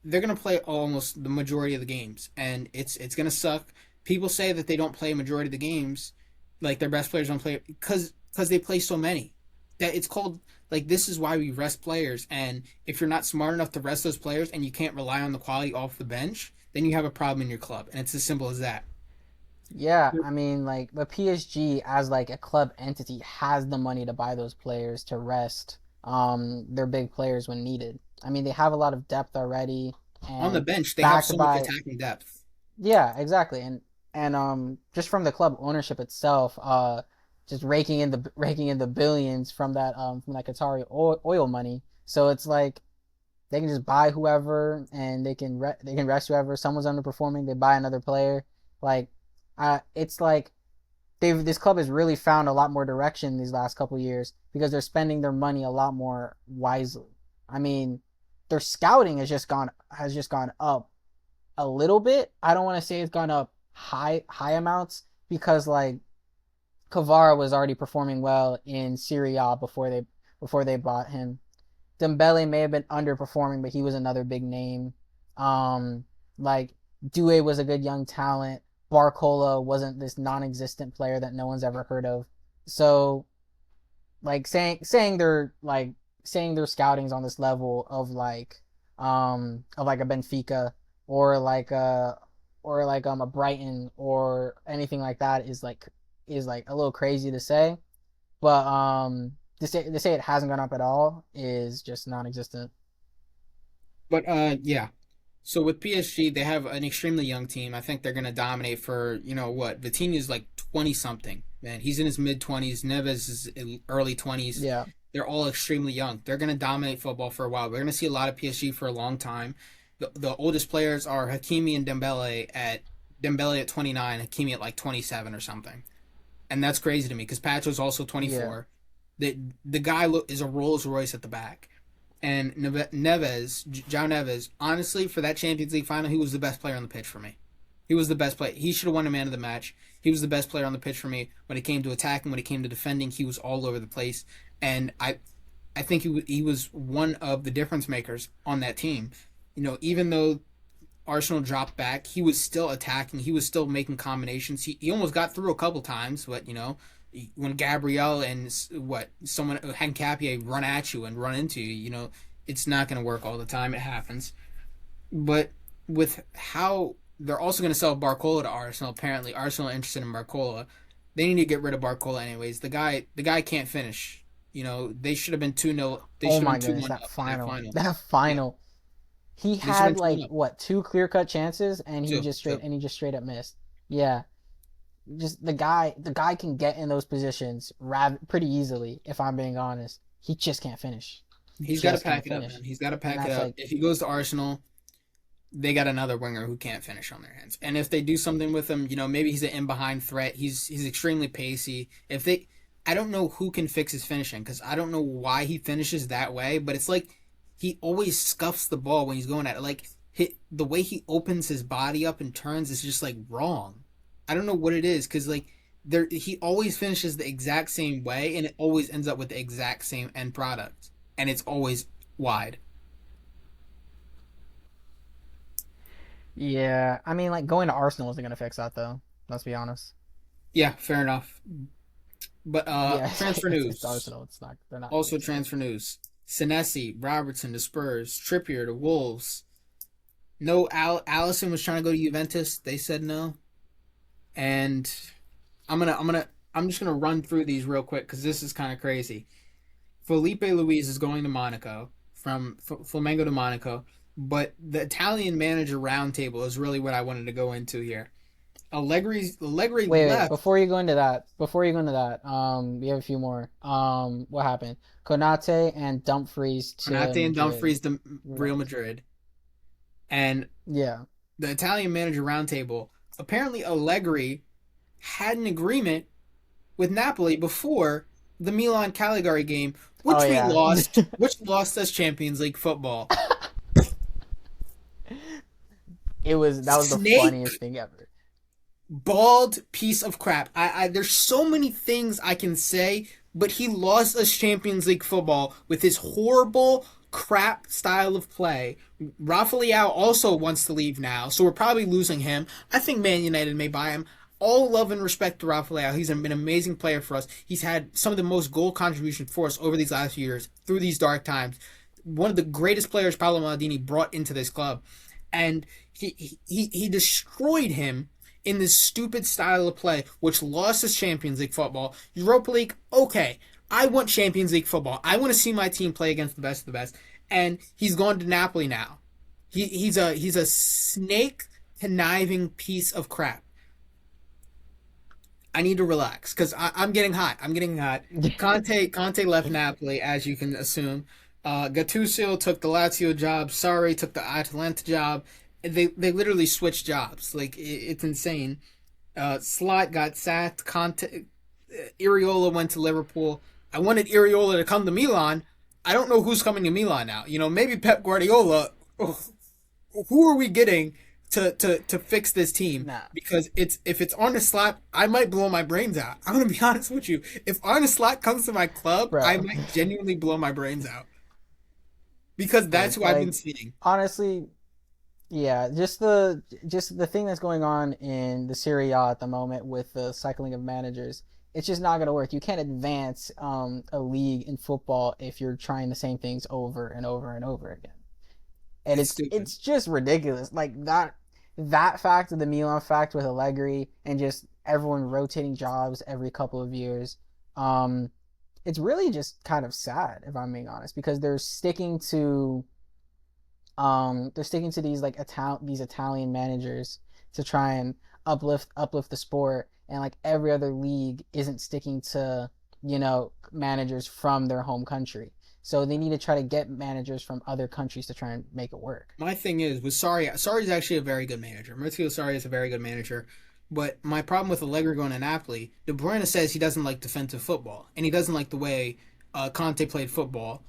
They're gonna play almost the majority of the games, and it's gonna suck. People say that they don't play a majority of the games, like their best players don't play because they play so many. That it's called like this is why we rest players, and if you're not smart enough to rest those players and you can't rely on the quality off the bench, then you have a problem in your club, and it's as simple as that. Yeah, I mean, like, but PSG as like a club entity has the money to buy those players to rest their big players when needed. I mean, they have a lot of depth already, On the and bench, they have backed so much by attacking depth. yeah, exactly, and just from the club ownership itself, just raking in the billions from that Qatari oil money. So it's like they can just buy whoever and they can rest whoever. Someone's underperforming, they buy another player. Like, it's like this club has really found a lot more direction these last couple of years because they're spending their money a lot more wisely. I mean, their scouting has just gone up a little bit. I don't want to say it's gone up high amounts because like Kvara was already performing well in Serie A before they bought him. Dembele may have been underperforming, but he was another big name. Like Due was a good young talent. Barcola wasn't this non-existent player that no one's ever heard of. So, like saying their scouting's on this level of like a Benfica or like a Brighton or anything like that is like a little crazy to say. But to say it hasn't gone up at all is just non-existent. But yeah. So with PSG, they have an extremely young team. I think they're gonna dominate for what? Vitinha's like 20 something. Man, he's in his mid 20s. Neves is in early 20s. Yeah. They're all extremely young. They're gonna dominate football for a while. We're gonna see a lot of PSG for a long time. The oldest players are Hakimi and Dembele at 29, Hakimi at like 27 or something. And that's crazy to me because Pacho's also Yeah. 24. The guy is a Rolls Royce at the back. And Neves, João Neves, honestly, for that Champions League final, he was the best player on the pitch for me. He was the best player. He should have won a man of the match. He was the best player on the pitch for me. When it came to attacking, when it came to defending, he was all over the place. And I think he was one of the difference makers on that team. Even though Arsenal dropped back, he was still attacking. He was still making combinations. He almost got through a couple times, but when Gabriel and what someone Hankapie run at you and run into you, it's not going to work all the time. It happens, but with how they're also going to sell Barcola to Arsenal, apparently Arsenal are interested in Barcola. They need to get rid of Barcola anyways. The guy can't finish. They should have been 2-0. They Oh should have my been two goodness, one that up in that final. final. That Yeah, final. He they should have had been 2 like up. what, two clear-cut chances and Two, two. he just straight up missed. Yeah. Just the guy can get in those positions pretty easily if I'm being honest. He just can't finish. He He's got to just can't pack it up, finish. man. He's got to And pack it that's up. like If he goes to Arsenal, they got another winger who can't finish on their hands. And if they do something with him, maybe he's an in behind threat. He's extremely pacey. If they I don't know who can fix his finishing because I don't know why he finishes that way, but it's like he always scuffs the ball when he's going at it. Like the way he opens his body up and turns is just like wrong. I don't know what it is because like he always finishes the exact same way and it always ends up with the exact same end product and it's always wide. Yeah, I mean, like going to Arsenal isn't gonna fix that though. Let's be honest. Yeah, fair enough. But Yeah, transfer it's news. Arsenal. It's not. They're not Also fixing it. transfer news. Senesi, Robertson to Spurs, Trippier to Wolves. No, Allison was trying to go to Juventus. They said no. And I'm just gonna run through these real quick because this is kind of crazy. Felipe Luis is going to Monaco from Flamengo to Monaco, but the Italian manager roundtable is really what I wanted to go into here. Allegri Wait, left. before you go into that, we have a few more. What happened? Konate and Dumfries to Konate and Madrid. Dumfries to Real Right. Madrid, and Yeah. the Italian manager roundtable. Apparently, Allegri had an agreement with Napoli before the Milan Cagliari game, Oh which we yeah. lost, which lost us Champions League football. That was the Snake, funniest thing ever. bald piece of crap. There's so many things I can say, but he lost us Champions League football with his horrible crap style of play. Rafa Leao also wants to leave now, so we're probably losing him. I think Man United may buy him. All love and respect to Rafa Leao. He's been an amazing player for us. He's had some of the most goal contributions for us over these last few years through these dark times. One of the greatest players Paolo Maldini brought into this club, and he destroyed him in this stupid style of play, which lost us Champions League football. Europa League, okay. I want Champions League football. I want to see my team play against the best of the best. And he's gone to Napoli now. He's a snake conniving piece of crap. I need to relax because I'm getting hot. I'm getting hot. Conte left Napoli, as you can assume. Gattuso took the Lazio job. Sarri took the Atalanta job. They literally switched jobs. Like it's insane. Slot got sacked. Conte, Iriola went to Liverpool. I wanted Iriola to come to Milan. I don't know who's coming to Milan now. Maybe Pep Guardiola. Who are we getting to fix this team? Nah, Because if it's Arne Slot, I might blow my brains out. I'm gonna be honest with you. If Arne Slot comes to my club, I bro. might genuinely blow my brains out because that's Look, who I've been like seeing. honestly, yeah, just the thing that's going on in the Serie A at the moment with the cycling of managers, it's just not gonna work. You can't advance a league in football if you're trying the same things over and over and over again. And It's it's stupid. it's just ridiculous. Like that fact of the Milan fact with Allegri and just everyone rotating jobs every couple of years. Um, it's really just kind of sad if I'm being honest because they're sticking to these like these Italian managers to try and uplift the sport, and like every other league isn't sticking to managers from their home country. So they need to try to get managers from other countries to try and make it work. My thing is with Sarri. Sarri's actually a very good manager. Maurizio Sarri is a very good manager. But my problem with Allegri going to Napoli, De Bruyne says he doesn't like defensive football, and he doesn't like the way Conte played football.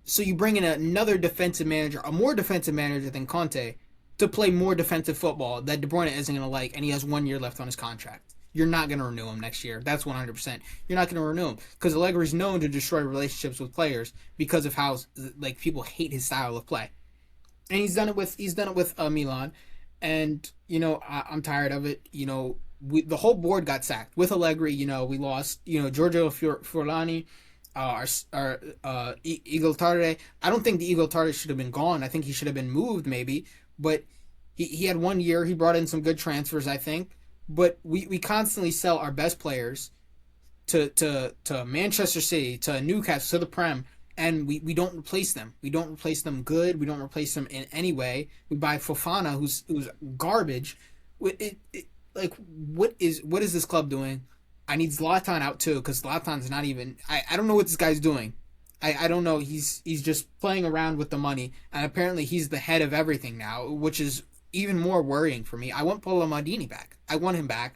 So you bring in another defensive manager, a more defensive manager than Conte, to play more defensive football that De Bruyne isn't going to like, and he has 1 year left on his contract. You're not going to renew him next year. That's 100%. You're not going to renew him because Allegri's known to destroy relationships with players because of how like people hate his style of play, and he's done it with Milan, and I'm tired of it. The whole board got sacked with Allegri. We lost. Giorgio Furlani, our Eagle Tarde. I don't think the Eagle Tarde should have been gone. I think he should have been moved maybe, but he had 1 year. He brought in some good transfers, I think, but we constantly sell our best players to Manchester City, to Newcastle, to the Prem, and we don't replace them. We don't replace them good. We don't replace them in any way. We buy Fofana, who's garbage. Like what is this club doing? I need Zlatan out too because Zlatan's not even. I don't know what this guy's doing. I don't know. He's just playing around with the money, and apparently he's the head of everything now, which is even more worrying for me. I want Polo Maldini back. I want him back.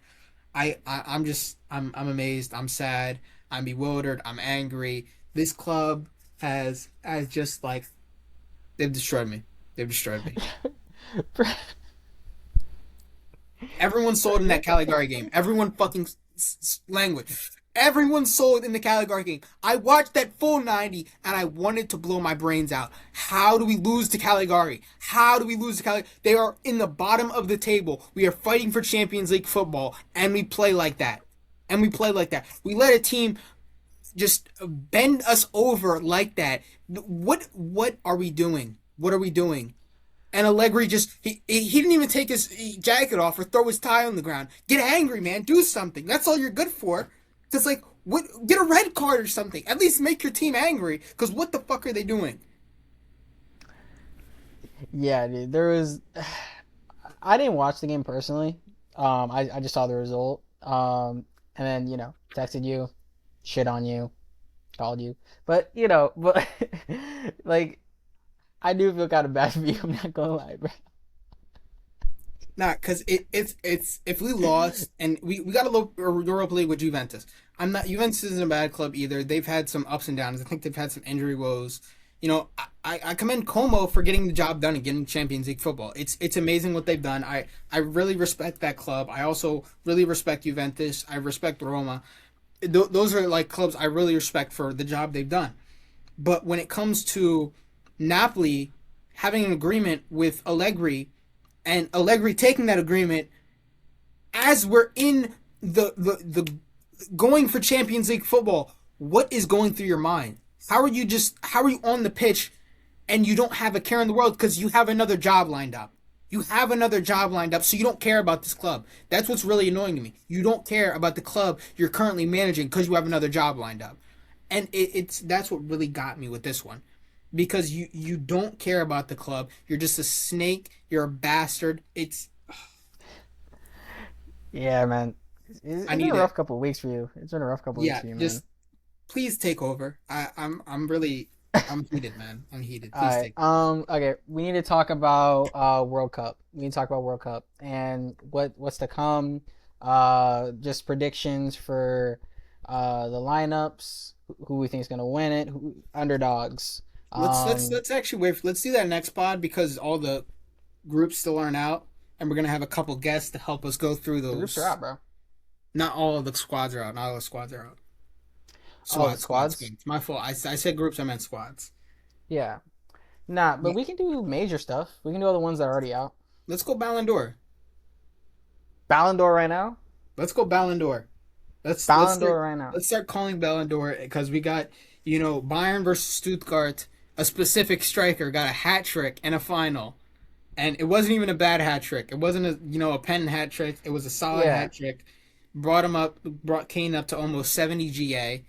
I'm amazed. I'm sad. I'm bewildered. I'm angry. This club has just like they've destroyed me. They've destroyed me. Everyone sold in that Caligari game. Everyone fucking language. Everyone sold in the Caligari game. I watched that full 90 and I wanted to blow my brains out. How do we lose to Caligari? How do we lose to Caligari? They are in the bottom of the table. We are fighting for Champions League football and we play like that. And we play like that. We let a team just bend us over like that. What are we doing? What are we doing? And Allegri just he didn't even take his jacket off or throw his tie on the ground. Get angry, man. Do something. That's all you're good for. Just like what? Get a red card or something. At least make your team angry. Because what the fuck are they doing? Yeah, dude. There was. I didn't watch the game personally. I just saw the result. And then texted you, shit on you, called you. But like I do feel kind of bad for you. I'm not gonna lie, bro. Nah, because it's if we lost and we got a low Europa League with Juventus. I'm not Juventus isn't a bad club either. They've had some ups and downs. I think they've had some injury woes. I commend Como for getting the job done and getting Champions League football. It's amazing what they've done. I really respect that club. I also really respect Juventus. I respect Roma. Those are like clubs I really respect for the job they've done. But when it comes to Napoli having an agreement with Allegri and Allegri taking that agreement as we're in the going for Champions League football, what is going through your mind? How are you on the pitch and you don't have a care in the world because you have another job lined up? You have another job lined up, so you don't care about this club. That's what's really annoying to me. You don't care about the club you're currently managing because you have another job lined up. And it's that's what really got me with this one. Because you don't care about the club. You're just a snake. You're a bastard. Yeah, man. It's I been need a rough it. couple of weeks for you. It's been a rough couple of weeks Yeah, for you, man. just please take over. I'm really I'm heated, man. I'm heated. All Please right. take. Okay. We need to talk about World Cup. We need to talk about World Cup and what's to come. Just predictions for the lineups. Who we think is gonna win it? Underdogs. Let's actually wait. Let's do that next pod because all the groups still aren't out, and we're gonna have a couple guests to help us go through The groups are those. out, bro. Not all of the squads are out. Not all the squads are out. Oh, the Squads. squads. It's my fault. I said groups. I meant squads. Yeah. Nah, but Yeah. we can do major stuff. We can do all the ones that are already out. Let's go Ballon d'Or. Ballon d'Or right now. Let's go Ballon d'Or. Ballon d'Or right now. Let's start calling Ballon d'Or because we got Bayern versus Stuttgart. A specific striker got a hat trick in a final, and it wasn't even a bad hat trick. It wasn't a pen hat trick. It was a solid Yeah. hat trick. Brought Kane up to almost 70 GA,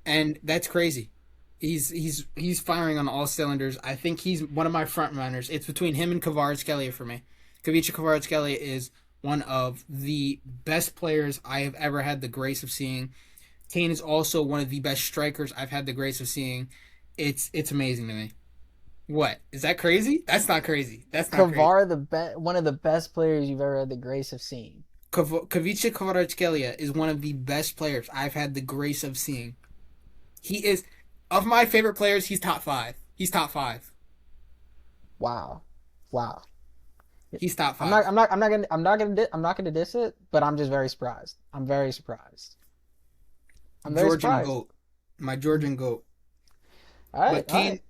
and that's crazy. He's firing on all cylinders. I think he's one of my front runners. It's between him and Kvaratskhelia for me. Kavicha Kvaratskhelia is one of the best players I have ever had the grace of seeing. Kane is also one of the best strikers I've had the grace of seeing. It's amazing to me. What? Is that crazy? That's not crazy. That's not crazy. Kavar, one of the best players you've ever had the grace of seeing. Kavicha Kvaratskhelia is one of the best players I've had the grace of seeing. He is of my favorite players. He's top five. He's top five. Wow, wow. He's top I'm five. not. I'm not. I'm not gonna. I'm not gonna diss it. But I'm just very surprised. I'm very surprised. I'm very Georgian surprised. goat. My Georgian goat. All right. But All right.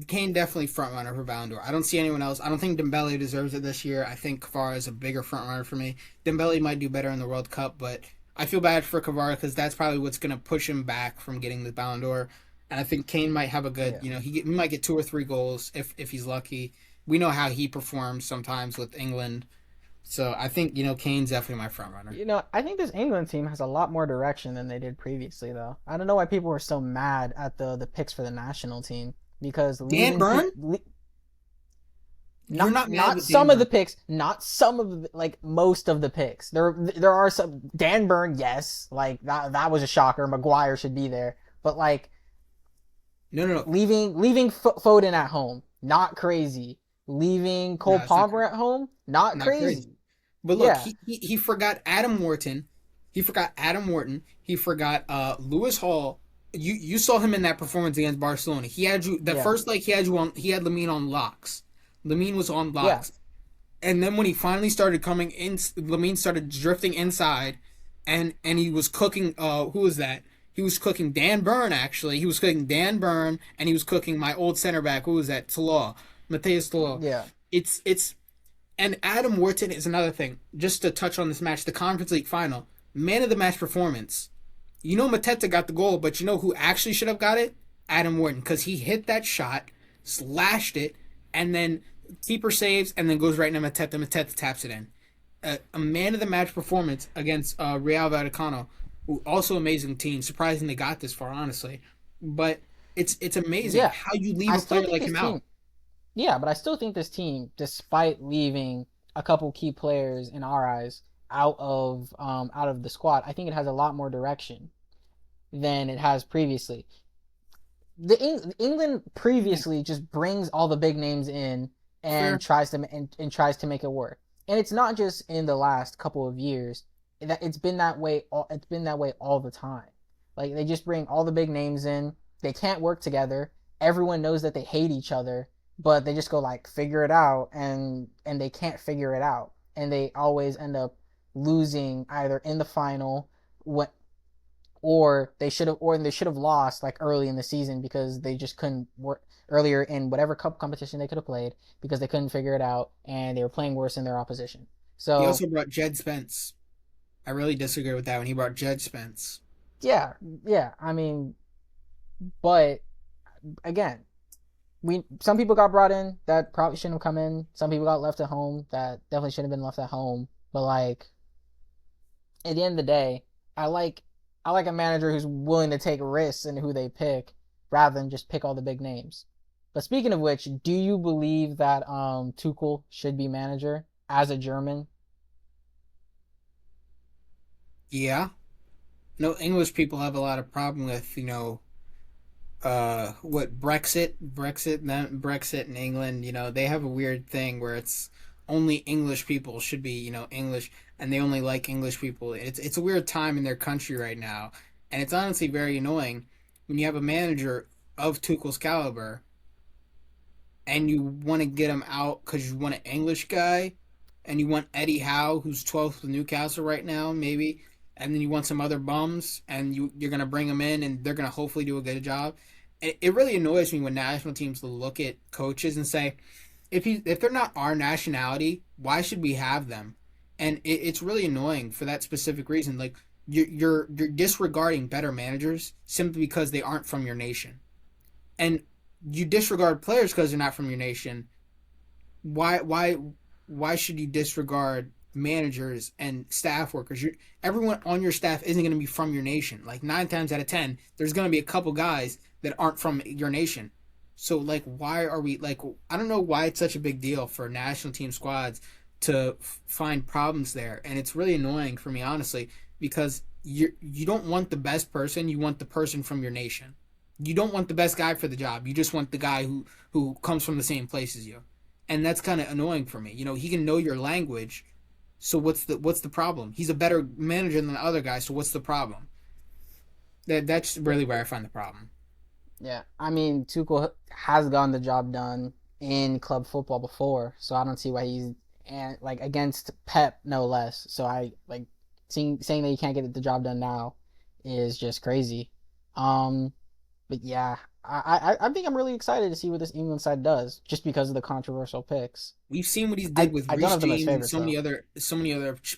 Kane definitely front runner for Ballon d'Or. I don't see anyone else. I don't think Dembele deserves it this year. I think Kvara is a bigger front runner for me. Dembele might do better in the World Cup, but I feel bad for Kvara because that's probably what's going to push him back from getting the Ballon d'Or. And I think Kane might have a good, Yeah. he might get 2 or 3 goals if he's lucky. We know how he performs sometimes with England. So I think, Kane's definitely my front runner. I think this England team has a lot more direction than they did previously, though. I don't know why people were so mad at the picks for the national team because Dan Burn? You're not mad not with some Dan of the picks, not some of like most of the picks. There are some Dan Burn, yes, like that was a shocker. Maguire should be there, but like No. leaving Foden at home, not crazy. Leaving Cole No, it's not Palmer at home, not Not crazy. crazy. But look, Yeah, he forgot Adam Wharton. He forgot Adam Wharton. he forgot Lewis Hall. You saw him in that performance against Barcelona. He had you the Yeah, first leg. He had you on. He had Lamine on locks. Lamine was on yeah, locks, and then when he finally started coming in, Lamine started drifting inside, and he was cooking. Who was that? He was cooking Dan Burn. Actually, he was cooking Dan Burn, and he was cooking my old center back. Who was that? Talaw, Mateus Talaw. yeah, It's and Adam Wharton is another thing. Just to touch on this match, the Conference League final, man of the match performance. You know Mateta got the goal, but you know who actually should have got it? Adam Wharton, because he hit that shot, slashed it, and then keeper saves, and then goes right into Mateta. Mateta taps it in. A man of the match performance against Real Vallecano, who also amazing team. Surprising they got this far, honestly. But it's amazing yeah. how you leave I a still player think like this him out. team. Yeah, but I still think this team, despite leaving a couple key players in our eyes out of the squad, I think it has a lot more direction than it has previously. England previously just brings all the big names in and Fair. tries to make it work. And it's not just in the last couple of years. That it's been that way. It's been that way all the time. Like they just bring all the big names in. They can't work together. Everyone knows that they hate each other, but they just go like figure it out, and they can't figure it out, and they always end up losing either in the final, what or they should have lost like early in the season because they just couldn't work earlier in whatever cup competition they could have played because they couldn't figure it out and they were playing worse than their opposition. He So also brought Jed Spence. I really disagree with that when he brought Jed Spence. yeah, yeah. I mean, but again, we some people got brought in that probably shouldn't have come in. Some people got left at home that definitely shouldn't have been left at home. But like at the end of the day, I like I like a manager who's willing to take risks in who they pick rather than just pick all the big names. But speaking of which, do you believe that Tuchel should be manager as a German? Yeah. No, English people have a lot of problem with, what Brexit in England, they have a weird thing where it's only English people should be, English, and they only like English people. It's a weird time in their country right now, and it's honestly very annoying when you have a manager of Tuchel's caliber and you want to get him out because you want an English guy, and you want Eddie Howe, who's 12th with Newcastle right now, maybe, and then you want some other bums, and you're gonna bring them in, and they're gonna hopefully do a good job. It really annoys me when national teams look at coaches and say, if they're not our nationality, why should we have them? And it's really annoying for that specific reason. Like you're disregarding better managers simply because they aren't from your nation, and you disregard players because they're not from your nation. Why should you disregard managers and staff workers? Everyone on your staff isn't going to be from your nation. Like 9 times out of 10, there's going to be a couple guys that aren't from your nation. So like, why are we like? I don't know why it's such a big deal for national team squads to find problems there, and it's really annoying for me honestly because you don't want the best person, you want the person from your nation. You don't want the best guy for the job. You just want the guy who comes from the same place as you, and that's kind of annoying for me. He can know your language, so what's the problem? He's a better manager than the other guy, so what's the problem? That's really where I find the problem. Yeah, I mean Tuchel has gotten the job done in club football before, so I don't see why he's and like against Pep no less. So I like saying that he can't get the job done now is just crazy. Um, but yeah, I think I'm really excited to see what this England side does, just because of the controversial picks. We've seen what he's did with I don't Reece have them as James and favorites so many though. other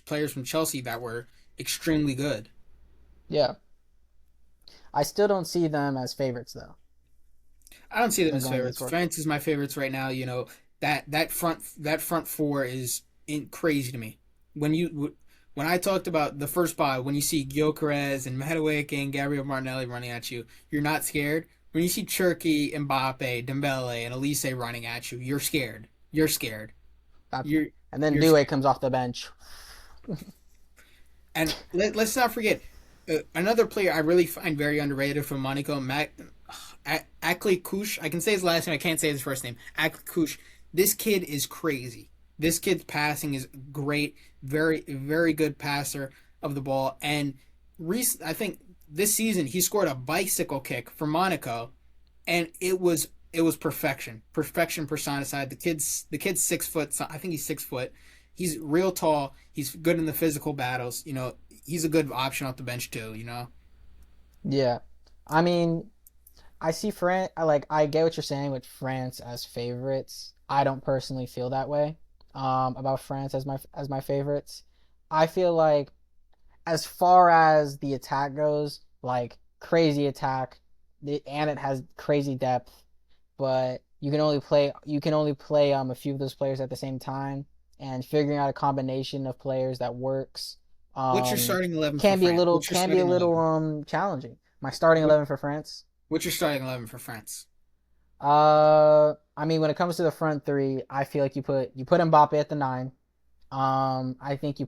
players from Chelsea that were extremely good. Yeah, I still don't see them as favorites though. I don't see them They're as going favorites. against work. France is my favorites right now. That front four is crazy to me. When I talked about the first spot, when you see Gyökeres and Madueke and Gabriel Martinelli running at you, you're not scared. When you see Cherky, Mbappe, Dembele, and Elise running at you, you're scared. You're scared. That's, You're and then you're Due comes off the bench. And let's not forget another player I really find very underrated from Monaco, Akli Kush. I can say his last name. I can't say his first name. Akli Kush. This kid is crazy. This kid's passing is great. Very, very good passer of the ball. And I think this season he scored a bicycle kick for Monaco, and it was perfection, perfection personified. The kid's 6 foot. I think he's 6 foot. He's real tall. He's good in the physical battles. He's a good option off the bench too. Yeah. I mean, I see France. I get what you're saying with France as favorites. I don't personally feel that way about France as my favorites. I feel like as far as the attack goes, like crazy attack, and it has crazy depth, but you can only play a few of those players at the same time, and figuring out a combination of players that works What's your um starting 11 for can be a France? little What's your can be a starting little 11? challenging. My starting What, 11 for France. what's your starting 11 for France? I mean, when it comes to the front three, I feel like you put Mbappe at the nine. I think you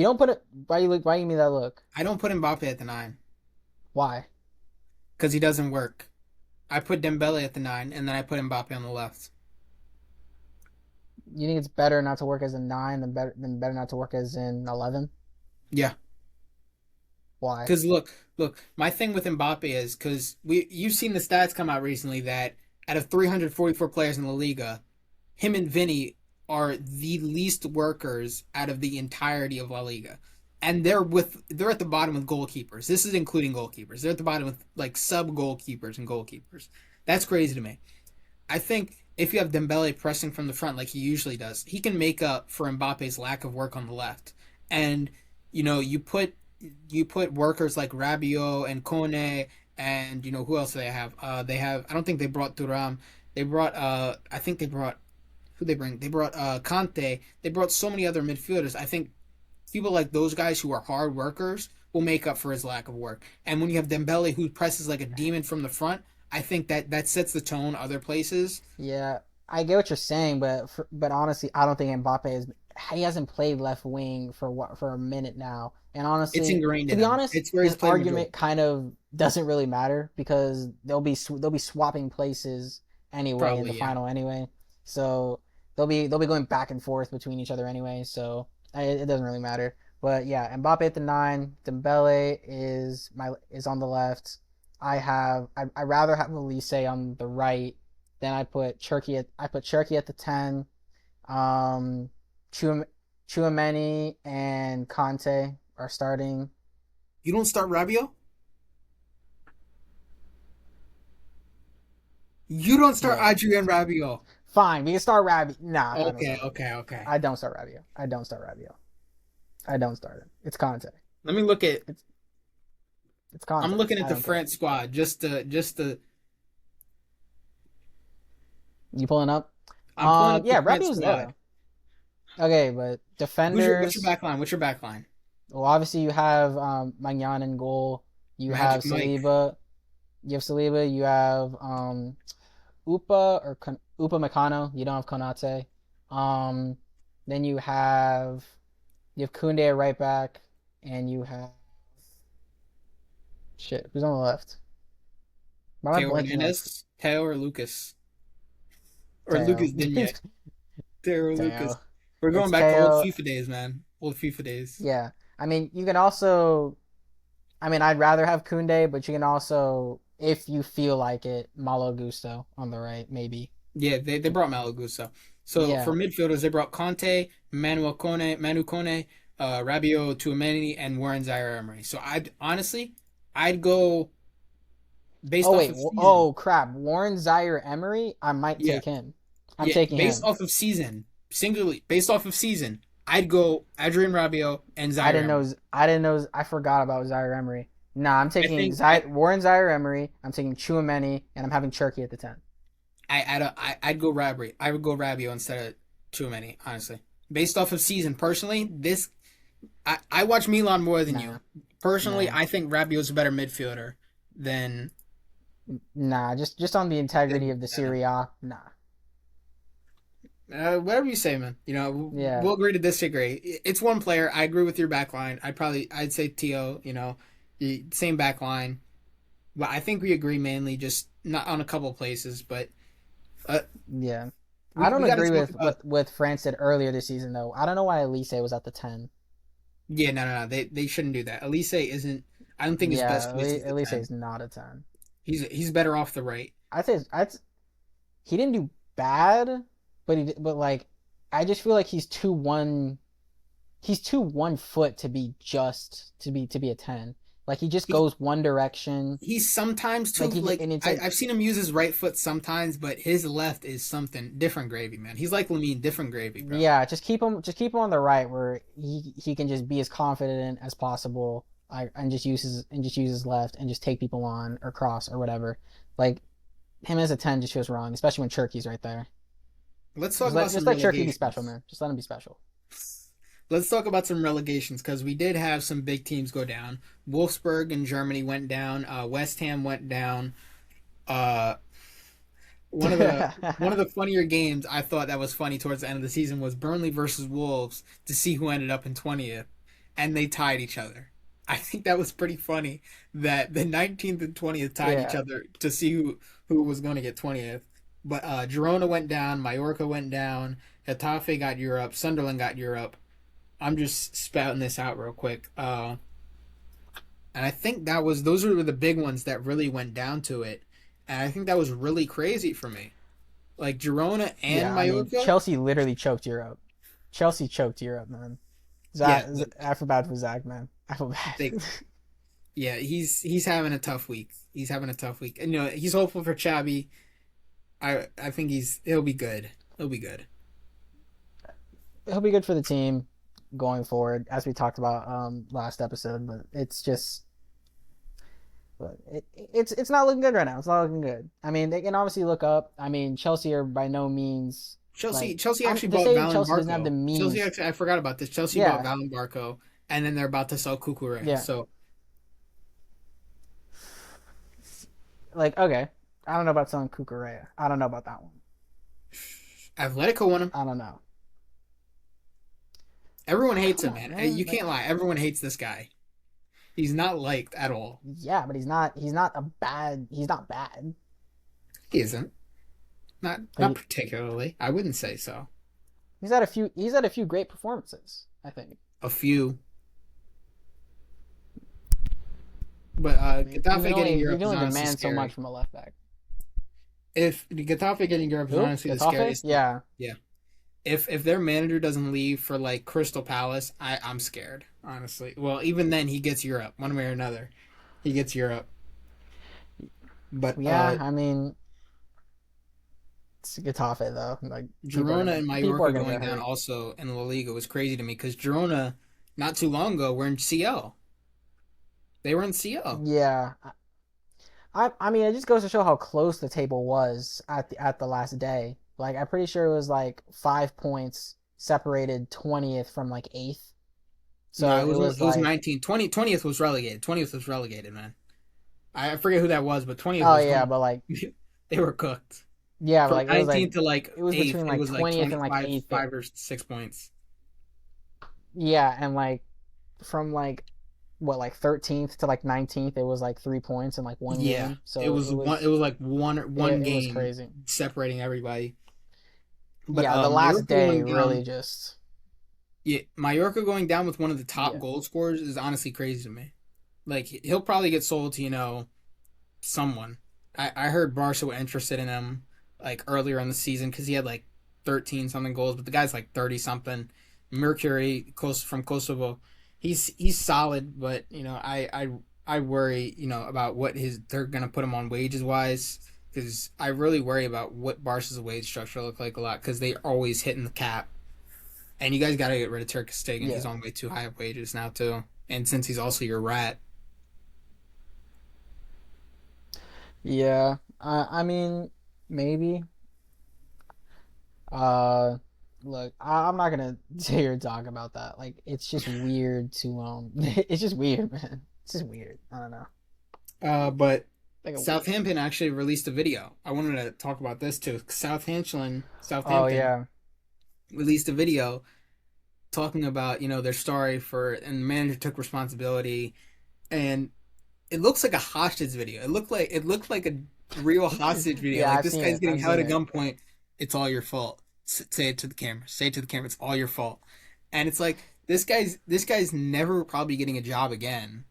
don't put it. Why you give me that look? I don't put Mbappe at the nine Why? because he doesn't work. I put Dembele at the nine, and then I put Mbappe on the left. You think it's better not to work as a nine than better not to work as an 11? Yeah, Why? because look, my thing with Mbappe is because you've seen the stats come out recently that out of 344 players in La Liga, him and Vinny are the least workers out of the entirety of La Liga. And they're at the bottom with goalkeepers. This is including goalkeepers. They're at the bottom with like sub goalkeepers and goalkeepers. That's crazy to me. I think if you have Dembele pressing from the front like he usually does, he can make up for Mbappe's lack of work on the left. And you put workers like Rabiot and Kone, and who else do they have? They have, I don't think they brought Thuram. They brought I think they brought, who they bring? They brought Kante. They brought so many other midfielders. I think people like those guys who are hard workers will make up for his lack of work. And when you have Dembele who presses like a demon from the front, I think that sets the tone other places. Yeah, I get what you're saying, but honestly, I don't think Mbappe is. He hasn't played left wing for a minute now, and It's honestly, ingrained to in be him. honest, It's where he's his played majority. argument kind of doesn't really matter because they'll be swapping places anyway in the Probably, yeah. final anyway. So they'll be going back and forth between each other anyway. So it doesn't really matter. But yeah, Mbappe at the nine, Dembele is on the left. I rather have Elise on the right. Then I put Cherky at the 10. Um, Chum, Chouameni and Conte are starting. You don't start Rabiot? You don't start Yeah, Adrian Rabiot. fine. We can start Rabiot. Nah, I don't Okay, start Rabiot. okay, okay. I don't start Rabiot. I don't start Rabiot. I don't start it. It's Conte. Let me look at. It's it's I'm Conte. looking at I the don't care. France squad just to. You pulling up? I'm pulling up the Yeah, France Rabiot's there squad. though. Okay, but What's your defenders. back line? What's your back line? Well, obviously you have Magnan in goal. You have Magic Mike. Saliba. You have Saliba. You have Upa Meccano. You don't have Konate. Um, then you have Kunde at right back, and you have shit. Who's on the left? Why am I Teo blanking on Hernandez, Teo or Lucas, or Teo? Lucas Digne. Teo or Lucas. Teo. We're going It's back to old Teo. FIFA days, man. Old FIFA days. Yeah. I mean, you can also. I mean, I'd rather have Kunde, but you can also, if you feel like it, Malo Gusto on the right, maybe. Yeah, they brought Malo Gusto. So for Yeah. midfielders, they brought Conte, Manu Kone, Rabiot, Tuameni, and Warren Zaire Emery. So I'd go based Oh off wait. of season. Oh crap. Warren Zaire Emery. I might Yeah, take him. I'm yeah, taking based him. off of season, singularly based off of season, I'd go Adrian Rabiot and I Zaire didn't know. Emery. I didn't know. I forgot about Zaire Emery. Nah, I'm I taking think I Warren Zaire Emery. I'm taking Chouameni, and I'm having Cherky at the 10. I'd go Rabiot. I would go Rabiot instead of Tuameni, honestly. Based off of season, personally, I watch Milan more than you. Nah, Personally, nah, I think Rabiot's a better midfielder than nah. Just on the integrity than of the Serie A. Nah. whatever you say, man. Yeah. We'll agree to disagree. It's one player. I agree with your back line. I'd say Tio. Same back line. But I think we agree mainly, just not on a couple places. But uh, Yeah. I we don't got to agree talk with about. what France did earlier this season though. I don't know why Elise was at the 10. Yeah, no, no, no. They shouldn't do that. Elise isn't. I don't think his best Yeah, choice is at the least 10. he's not a 10. He's better off the right. I'd say he didn't do bad, but like I just feel like he's too 1 foot to be to be a 10. Like he just He goes one direction. he's sometimes too Like like and it's like I've seen him use his right foot sometimes, but his left is something different gravy, man. He's like Lamine, different gravy, bro. yeah, just keep him on the right where he can just be as confident as possible. And just use his left and just take people on or cross or whatever. Like him as a 10 just feels wrong, especially when Cherky's right there. Let's talk about Just some let Cherky be special, relegations. man. Just let him be special. Let's talk about some relegations because we did have some big teams go down. Wolfsburg in Germany went down. West Ham went down. Uh, one of the funnier games I thought that was funny towards the end of the season was Burnley versus Wolves to see who ended up in 20th, and they tied each other. I think that was pretty funny that the 19th and 20th tied each Yeah. other to see who was going to get 20th. But Girona went down, Mallorca went down, Getafe got Europe, Sunderland got Europe. I'm just spouting this out real quick. And I think those were the big ones that really went down to it. And I think that was really crazy for me. Like Girona and Yeah, I mean, Mallorca. Chelsea literally choked Europe. Chelsea choked Europe, man. Yeah, I feel bad for Zach, man. I feel bad. they yeah, he's having a tough week. He's having a tough week. And he's hopeful for Chabi. I think he'll be good. He'll be good. He'll be good for the team going forward, as we talked about last episode. But it's not looking good right now. It's not looking good. I mean, they can obviously look up. I mean, Chelsea are by no means Chelsea like Chelsea actually to bought say Valen Chelsea doesn't have the Barco. Chelsea means. actually I forgot about this. Chelsea bought Yeah, Valen Barco and then they're about to sell Kukure. yeah. So Like okay, I don't know about selling Cucurella. I don't know about that one. Atletico won him. I don't know. Everyone hates Come him, on, man. man. You Like can't lie. Everyone hates this guy. He's not liked at all. yeah, but he's not bad. He isn't. Not Like particularly. I wouldn't say so. he's had a few great performances, I think. A few. But I mean, Getafe getting you Europe can is only honestly demand so much scary. from a left back. If Getafe getting Europe is Who? honestly the Getafe? scariest thing. Yeah. Yeah. If their manager doesn't leave for like Crystal Palace, I'm scared, honestly. Well, even then he gets Europe, one way or another. He gets Europe. But Yeah, I mean it's Getafe though. Like Girona and people are Mallorca gonna going get down hurt. also in La Liga was crazy to me because Girona, not too long ago, were in CL. They were in CL. Yeah. I mean it just goes to show how close the table was at the last day. Like I'm pretty sure it was like 5 points separated 20th from like eighth. No, So it was it was like 19. 20th was relegated. 20th was relegated, man. I forget who that was, but 20th oh was yeah, going. but like They were cooked. yeah, but From like 19th to like it was 8th, between it like was like 20th and like 25, eighth. 5 or 6 points. Yeah, and like from like what like 13th to like 19th, it was like 3 points in like one Yeah, game. it So was one. It was like one it was game crazy. separating everybody. But Yeah, the last Mallorca day going really down. just Yeah, Mallorca going down with one of the top yeah. goal scorers is honestly crazy to me. Like he'll probably get sold to someone. I heard Barca were interested in him like earlier in the season because he had like 13 something goals, but the guy's like 30 something. Mercury from Kosovo, he's solid, but I worry about what his they're gonna put him on wages wise because I really worry about what Barca's wage structure look like a lot because they always hitting the cap. And you guys got to get rid of Turkish Stegan. He's Yeah. on way too high of wages now too. And since he's also your rat, Yeah. I mean maybe uh look, I'm not gonna sit here and talk about that. Like it's just weird to it's just weird, man. It's just weird. I don't know. but Like a weird. Southampton actually released a video. I wanted to talk about this too. Oh Southampton yeah. released a video talking about their story and the manager took responsibility, and it looks like a hostage video. It looked like a real hostage video. Yeah, Like I've this seen guy's it. getting I've held seen at it. gunpoint. It's all your fault. Say it to the camera. Say it to the camera. It's all your fault. And it's like this guy's never probably getting a job again.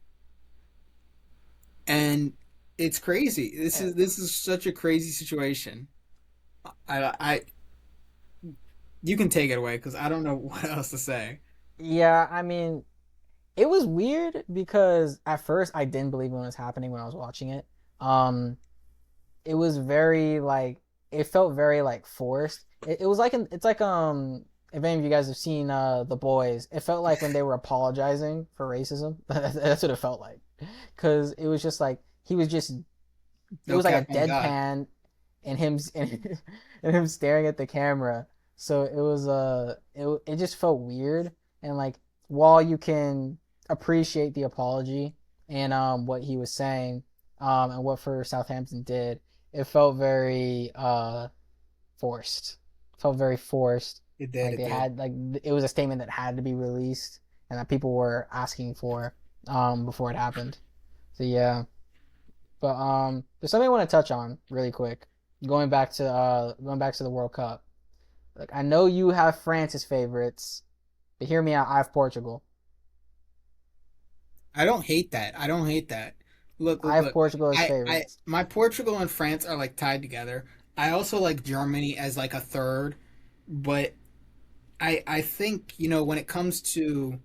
and it's crazy. This Yeah. is such a crazy situation. I you can take it away because I don't know what else to say. Yeah, I mean, it was weird because at first I didn't believe it was happening when I was watching it. Um, it was very like it felt very like forced. It was like it's like if any of you guys have seen The Boys, it felt like when they were apologizing for racism. That's what it felt like, because it was just like he was just it No was like a cap on God. deadpan and him and him staring at the camera. So it was it just felt weird, and like while you can appreciate the apology and what he was saying and what for Southampton did, it felt very forced. It felt very forced. It did. Like It they did. had like it was a statement that had to be released and that people were asking for before it happened. So yeah. But there's something I want to touch on really quick. Going back to the World Cup. Like I know you have France as favorites, but hear me out. I have Portugal. I don't hate that. I don't hate that. Look, I look, have look. Portugal as favorites. My Portugal and France are like tied together. I also like Germany as like a third, but I think, you know, when it comes to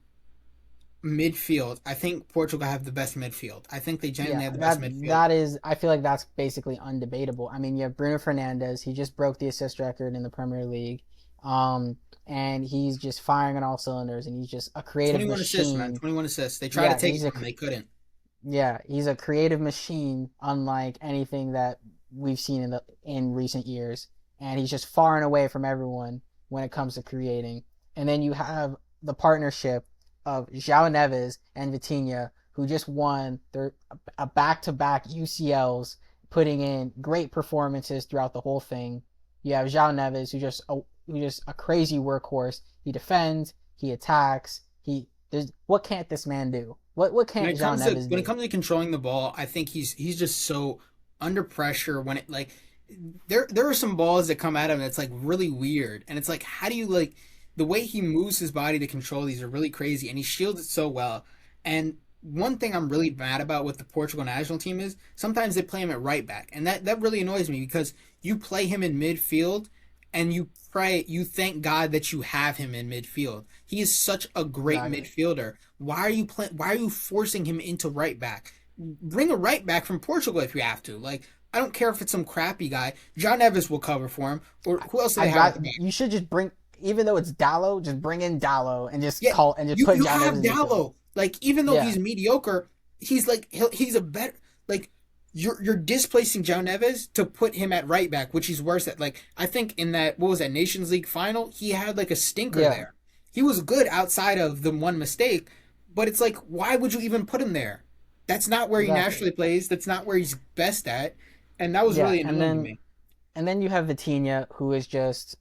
midfield, I think Portugal have the best midfield. I think they Yeah, genuinely have the best that midfield. that is. I feel like that's basically undebatable. I mean, you have Bruno Fernandes. He just broke the assist record in the Premier League, um, and he's just firing on all cylinders. And he's just a creative 21 assists, man. machine. 21 assists. They tried to Yeah, take it from him. They couldn't. he's a creative machine, unlike anything that we've seen in recent years. And he's just far and away from everyone when it comes to creating. And then you have the partnership of João Neves and Vitinha, who just won their a back-to-back UCLs, putting in great performances throughout the whole thing. You have João Neves, who just a crazy workhorse. He defends, he attacks, he there's what can't this man do? What can't João Neves When it do? comes to controlling the ball, I think he's just so under pressure when it like there are some balls that come at him that's like really weird, and it's like how do you like the way he moves his body to control these are really crazy, and he shields it so well. And one thing I'm really mad about with the Portugal national team is sometimes they play him at right back, and that really annoys me because you play him in midfield and you thank God that you have him in midfield. He is such a great Exactly. midfielder. Why are you forcing him into right back? Bring a right back from Portugal if you have to. Like I don't care if it's some crappy guy. John Evans will cover for him. Or who else do they I'd have at rather the back? you should just bring even though it's Dallo, just bring in Dallo and just Yeah, call and just put you John have Evans in midfield. Dallo. Like even though Yeah, he's mediocre, he's like he's a better like you're displacing John Neves to put him at right back, which he's worse at. Like I think in that what was that Nations League final, he had like a stinker yeah, there. He was good outside of the one mistake, but it's like why would you even put him there? That's not where he exactly. naturally plays. That's not where he's best at, and that was Yeah, really annoying to me. and then you have Vitinha, who is just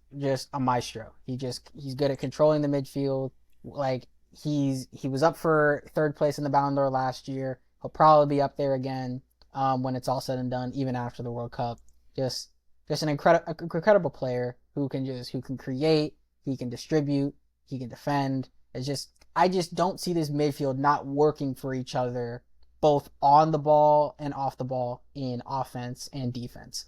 a maestro. He's good at controlling the midfield. Like he was up for third place in the Ballon d'Or last year. He'll probably be up there again when it's all said and done, even after the World Cup. Just just an incredible player who can create, he can distribute, he can defend. It's just I just don't see this midfield not working for each other, both on the ball and off the ball in offense and defense.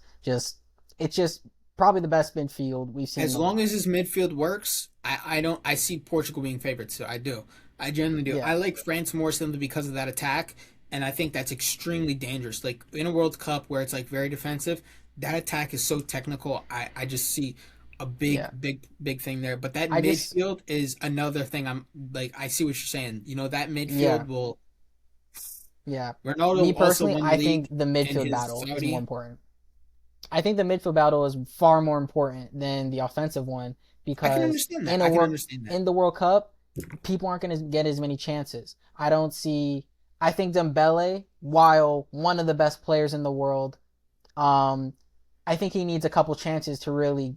It's just probably the best midfield we've seen in As a long as while. his midfield works, I don't I see Portugal being favorites. So I do. I genuinely do. Yeah, I like France more simply because of that attack, and I think that's extremely dangerous. Like in a World Cup where it's like very defensive, that attack is so technical. I just see a yeah. big thing there. But that I just midfield is another thing. I'm like I see what you're saying. You know that midfield yeah, will. yeah. Me Ronaldo also personally, won the I think league the in midfield his battle is more Saudi. important. I think the midfield battle is far more important than the offensive one I can because understand that. I can understand that. in the World Cup, people aren't going to get as many chances. I don't see. I think Dembele, while one of the best players in the world, um, I think he needs a couple chances to really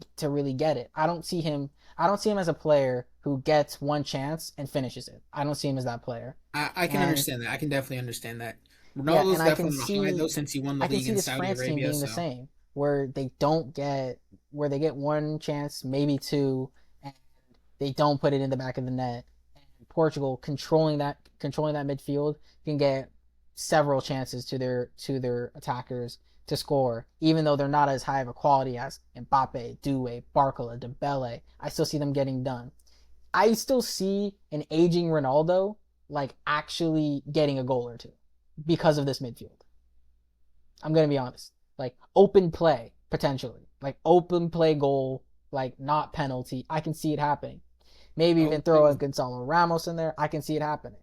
get it. I don't see him as a player who gets one chance and finishes it. I don't see him as that player. I can And understand that. I can definitely understand that. yeah, Ronaldo's definitely on a high though since he won the I can league see in this Saudi France team Arabia. being the So same, where they get one chance, maybe two, and they don't put it in the back of the net. And Portugal controlling that midfield can get several chances to their attackers to score, even though they're not as high of a quality as Mbappe, Doué, Barcola, Dembele. I still see them getting done. I still see an aging Ronaldo like actually getting a goal or two because of this midfield. I'm gonna be honest. Like open play potentially, like open play goal, like not penalty. I can see it happening. Maybe even throw a Okay. Gonzalo Ramos in there. I can see it happening.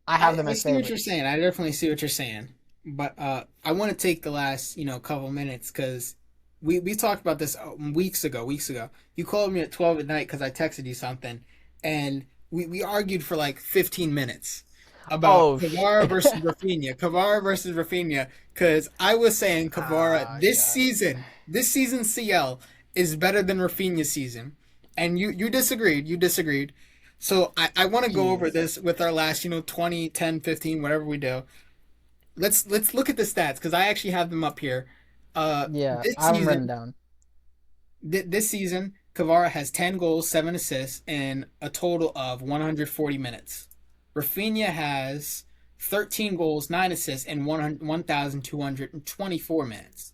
I have them I as see what you're favorites. saying. I definitely see what you're saying. But I want to take the last, couple minutes because we talked about this weeks ago. Weeks ago, you called me at 12 at night because I texted you something, and we argued for like 15 minutes about Oh Kvara versus Rafinha. Kvara versus Rafinha, because I was saying Kvara yeah. this season CL is better than Rafinha's season, and you disagreed. You disagreed. So I want to go over Jeez. this with our last, 20, 10, 15, whatever we do. Let's look at the stats because I actually have them up here. Yeah, This I have them written season, down. this season, Kvara has 10 goals, 7 assists, in a total of 140 minutes. Rafinha has 13 goals, 9 assists, in 1,224 minutes.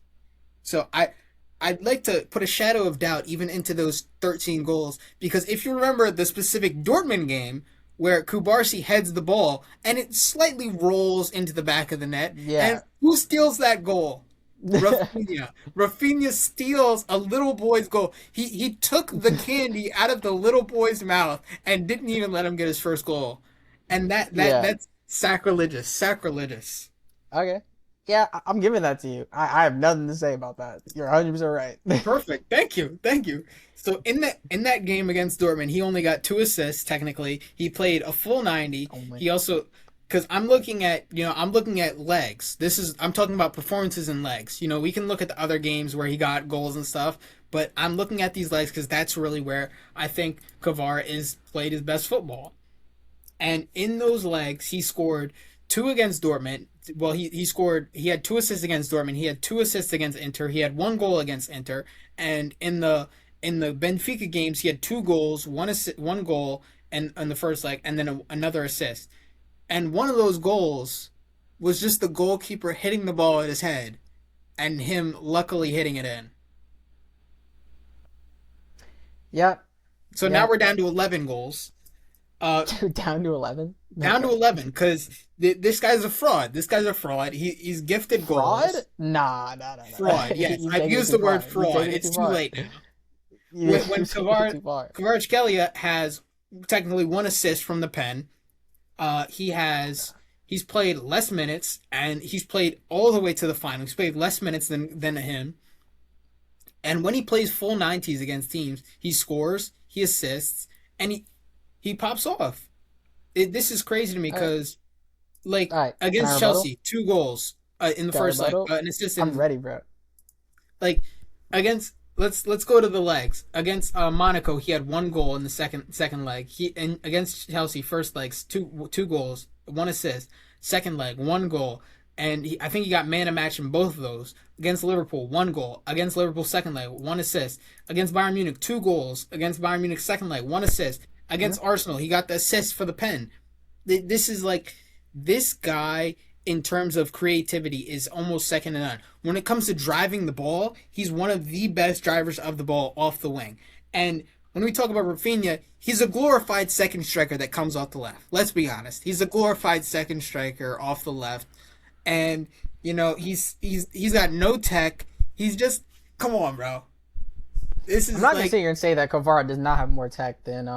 So I'd like to put a shadow of doubt even into those 13 goals because if you remember the specific Dortmund game where Kubarsi heads the ball and it slightly rolls into the back of the net, and Yeah. who steals that goal? Rafinha. Rafinha steals a little boy's goal. He took the candy out of the little boy's mouth and didn't even let him get his first goal. And Yeah. that's sacrilegious. Sacrilegious. Okay. Yeah, I'm giving that to you. I have nothing to say about that. You're 100% right. Perfect. Thank you. Thank you. So in that game against Dortmund, he only got 2 assists technically. He played a full 90. Only. He also cuz I'm looking at legs. I'm talking about performances in legs. We can look at the other games where he got goals and stuff, but I'm looking at these legs cuz that's really where I think Kvara is played his best football. And in those legs, he scored two against Dortmund. Well, he had 2 assists against Dortmund. He had 2 assists against Inter. He had one goal against Inter. And in the Benfica games, he had 2 goals, one goal, and in the first leg, and then another assist. And one of those goals was just the goalkeeper hitting the ball at his head, and him luckily hitting it in. Yep. So now Yep. we're down to 11 goals. Uh, Down to 11. Down to Okay. 11 because this guy's a fraud. This guy's a fraud. He's gifted Fraud? goals. Nah, nah, nah, nah. Fraud. Yes, You I've taking it used too the word far. You fraud. taking it It's too too far. late now. You When taking it too far. Kvaratskhelia has technically 1 assist from the pen. He's played less minutes and he's played all the way to the final. He's played less minutes than him. And when he plays full 90s against teams, he scores, he assists, and he pops off. This is crazy to me All right. because like All right. Can I against rebuttal? Chelsea, 2 goals in the Can I first leg, rebuttal? an assist I'm in ready, bro. like against let's go to the legs against Monaco. He had one goal in the second leg. He and against Chelsea, first legs two goals, 1 assist. Second leg, 1 goal, and I think he got man of match in both of those. Against Liverpool, 1 goal. Against Liverpool, second leg, 1 assist. Against Bayern Munich, 2 goals. Against Bayern Munich, second leg, 1 assist. Hmm. Against Arsenal, he got the assist for the pen. This is like this guy in terms of creativity is almost second to none. When it comes to driving the ball, he's one of the best drivers of the ball off the wing. And when we talk about Rafinha, he's a glorified second striker that comes off the left. Let's be honest. He's a glorified second striker off the left. And he's got no tech. He's just come on, bro. This I'm is not gonna sit like here and say that Kvara does not have more tech than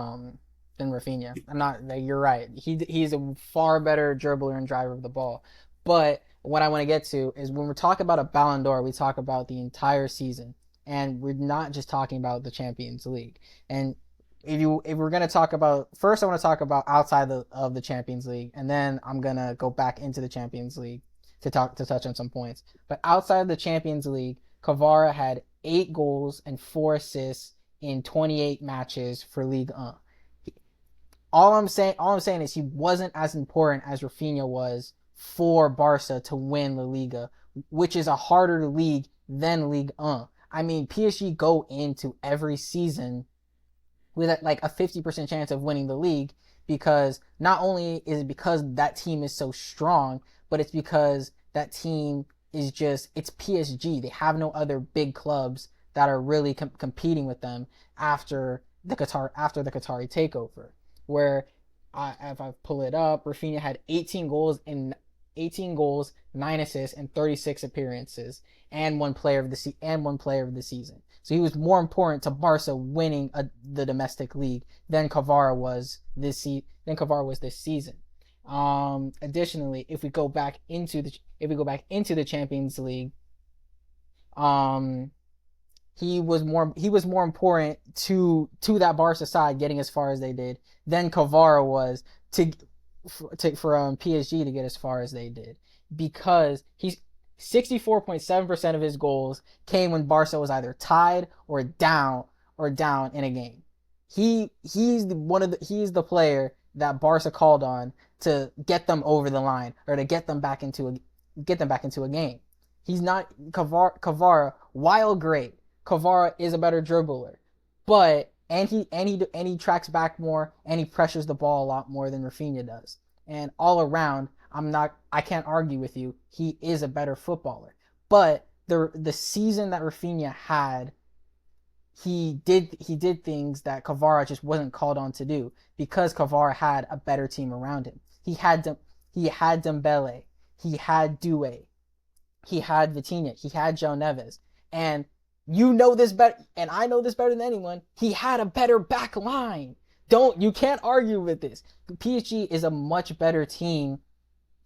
Rafinha. I'm not. You're right. He's a far better dribbler and driver of the ball. But what I want to get to is when we're talking about a Ballon d'Or, we talk about the entire season, and we're not just talking about the Champions League. And if we're gonna talk about first, I want to talk about outside of the Champions League, and then I'm gonna go back into the Champions League to touch on some points. But outside of the Champions League, Kvara had 8 goals and 4 assists in 28 matches for Ligue 1. All I'm saying is he wasn't as important as Rafinha was for Barca to win La Liga, which is a harder league than Ligue 1. I mean, PSG go into every season with like a 50% chance of winning the league, because not only is it because that team is so strong, but it's because that team is just, it's PSG. They have no other big clubs that are really competing with them after the Qatari takeover. Where if I pull it up, Rafinha had 18 goals, 9 assists, and 36 appearances, and one player of the season. So he was more important to Barca winning the domestic league than Kvara was this season. Additionally, if we go back into the Champions League, he was more important to that Barca side getting as far as they did than Kvara was for PSG to get as far as they did, because he's 64.7% of his goals came when Barca was either tied or down in a game. He's the player that Barca called on to get them over the line or to get them back into a game. He's not Kvara, while great. Kvara is a better dribbler, but and he tracks back more and he pressures the ball a lot more than Rafinha does. And all around, I can't argue with you. He is a better footballer. But the season that Rafinha had, he did things that Kvara just wasn't called on to do, because Kvara had a better team around him. He had Dembele, he had Doué, he had Vitinha, he had João Neves, and you know this better, and I know this better than anyone. He had a better back line. You can't argue with this. PSG is a much better team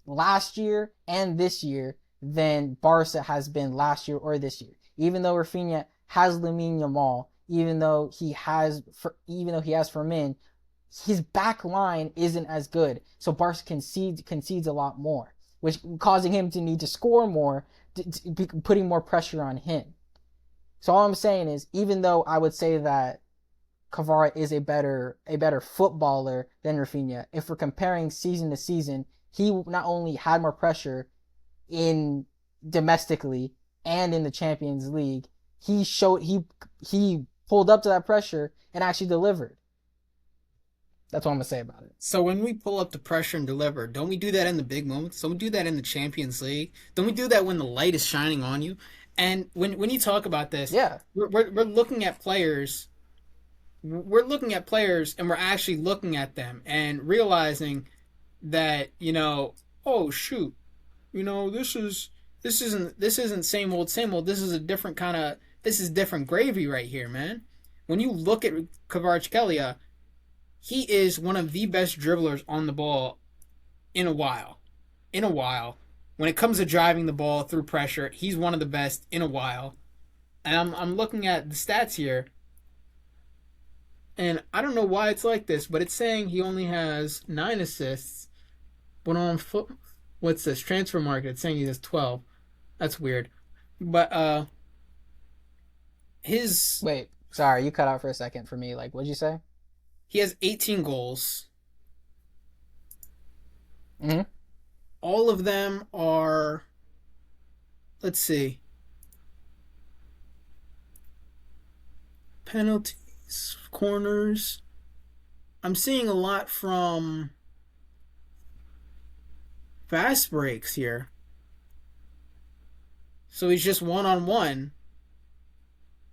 last year and this year than Barca has been last year or this year. Even though Rafinha has Lamine Yamal, even though he has Fermin, his back line isn't as good. So Barca concedes a lot more, which causing him to need to score more, putting more pressure on him. So all I'm saying is, even though I would say that Kvara is a better footballer than Rafinha, if we're comparing season to season, he not only had more pressure in domestically and in the Champions League, he pulled up to that pressure and actually delivered. That's what I'm gonna say about it. So when we pull up the pressure and deliver, don't we do that in the big moments? Don't we do that in the Champions League? Don't we do that when the light is shining on you? And when you talk about this, yeah, we're looking at players. We're looking at players, and we're actually looking at them and realizing that, oh shoot, this isn't same old. This is a different kind of. This is different gravy right here, man. When you look at Kvaratskhelia, he is one of the best dribblers on the ball in a while. When it comes to driving the ball through pressure, he's one of the best in a while. And I'm looking at the stats here, and I don't know why it's like this, but it's saying he only has 9 assists. But on what's this? Transfer Market, it's saying he has 12. That's weird. But Wait, sorry, you cut out for a second for me. Like, what'd you say? He has 18 goals. Mm-hmm. All of them are, let's see, penalties, corners. I'm seeing a lot from fast breaks here. So he's just one-on-one.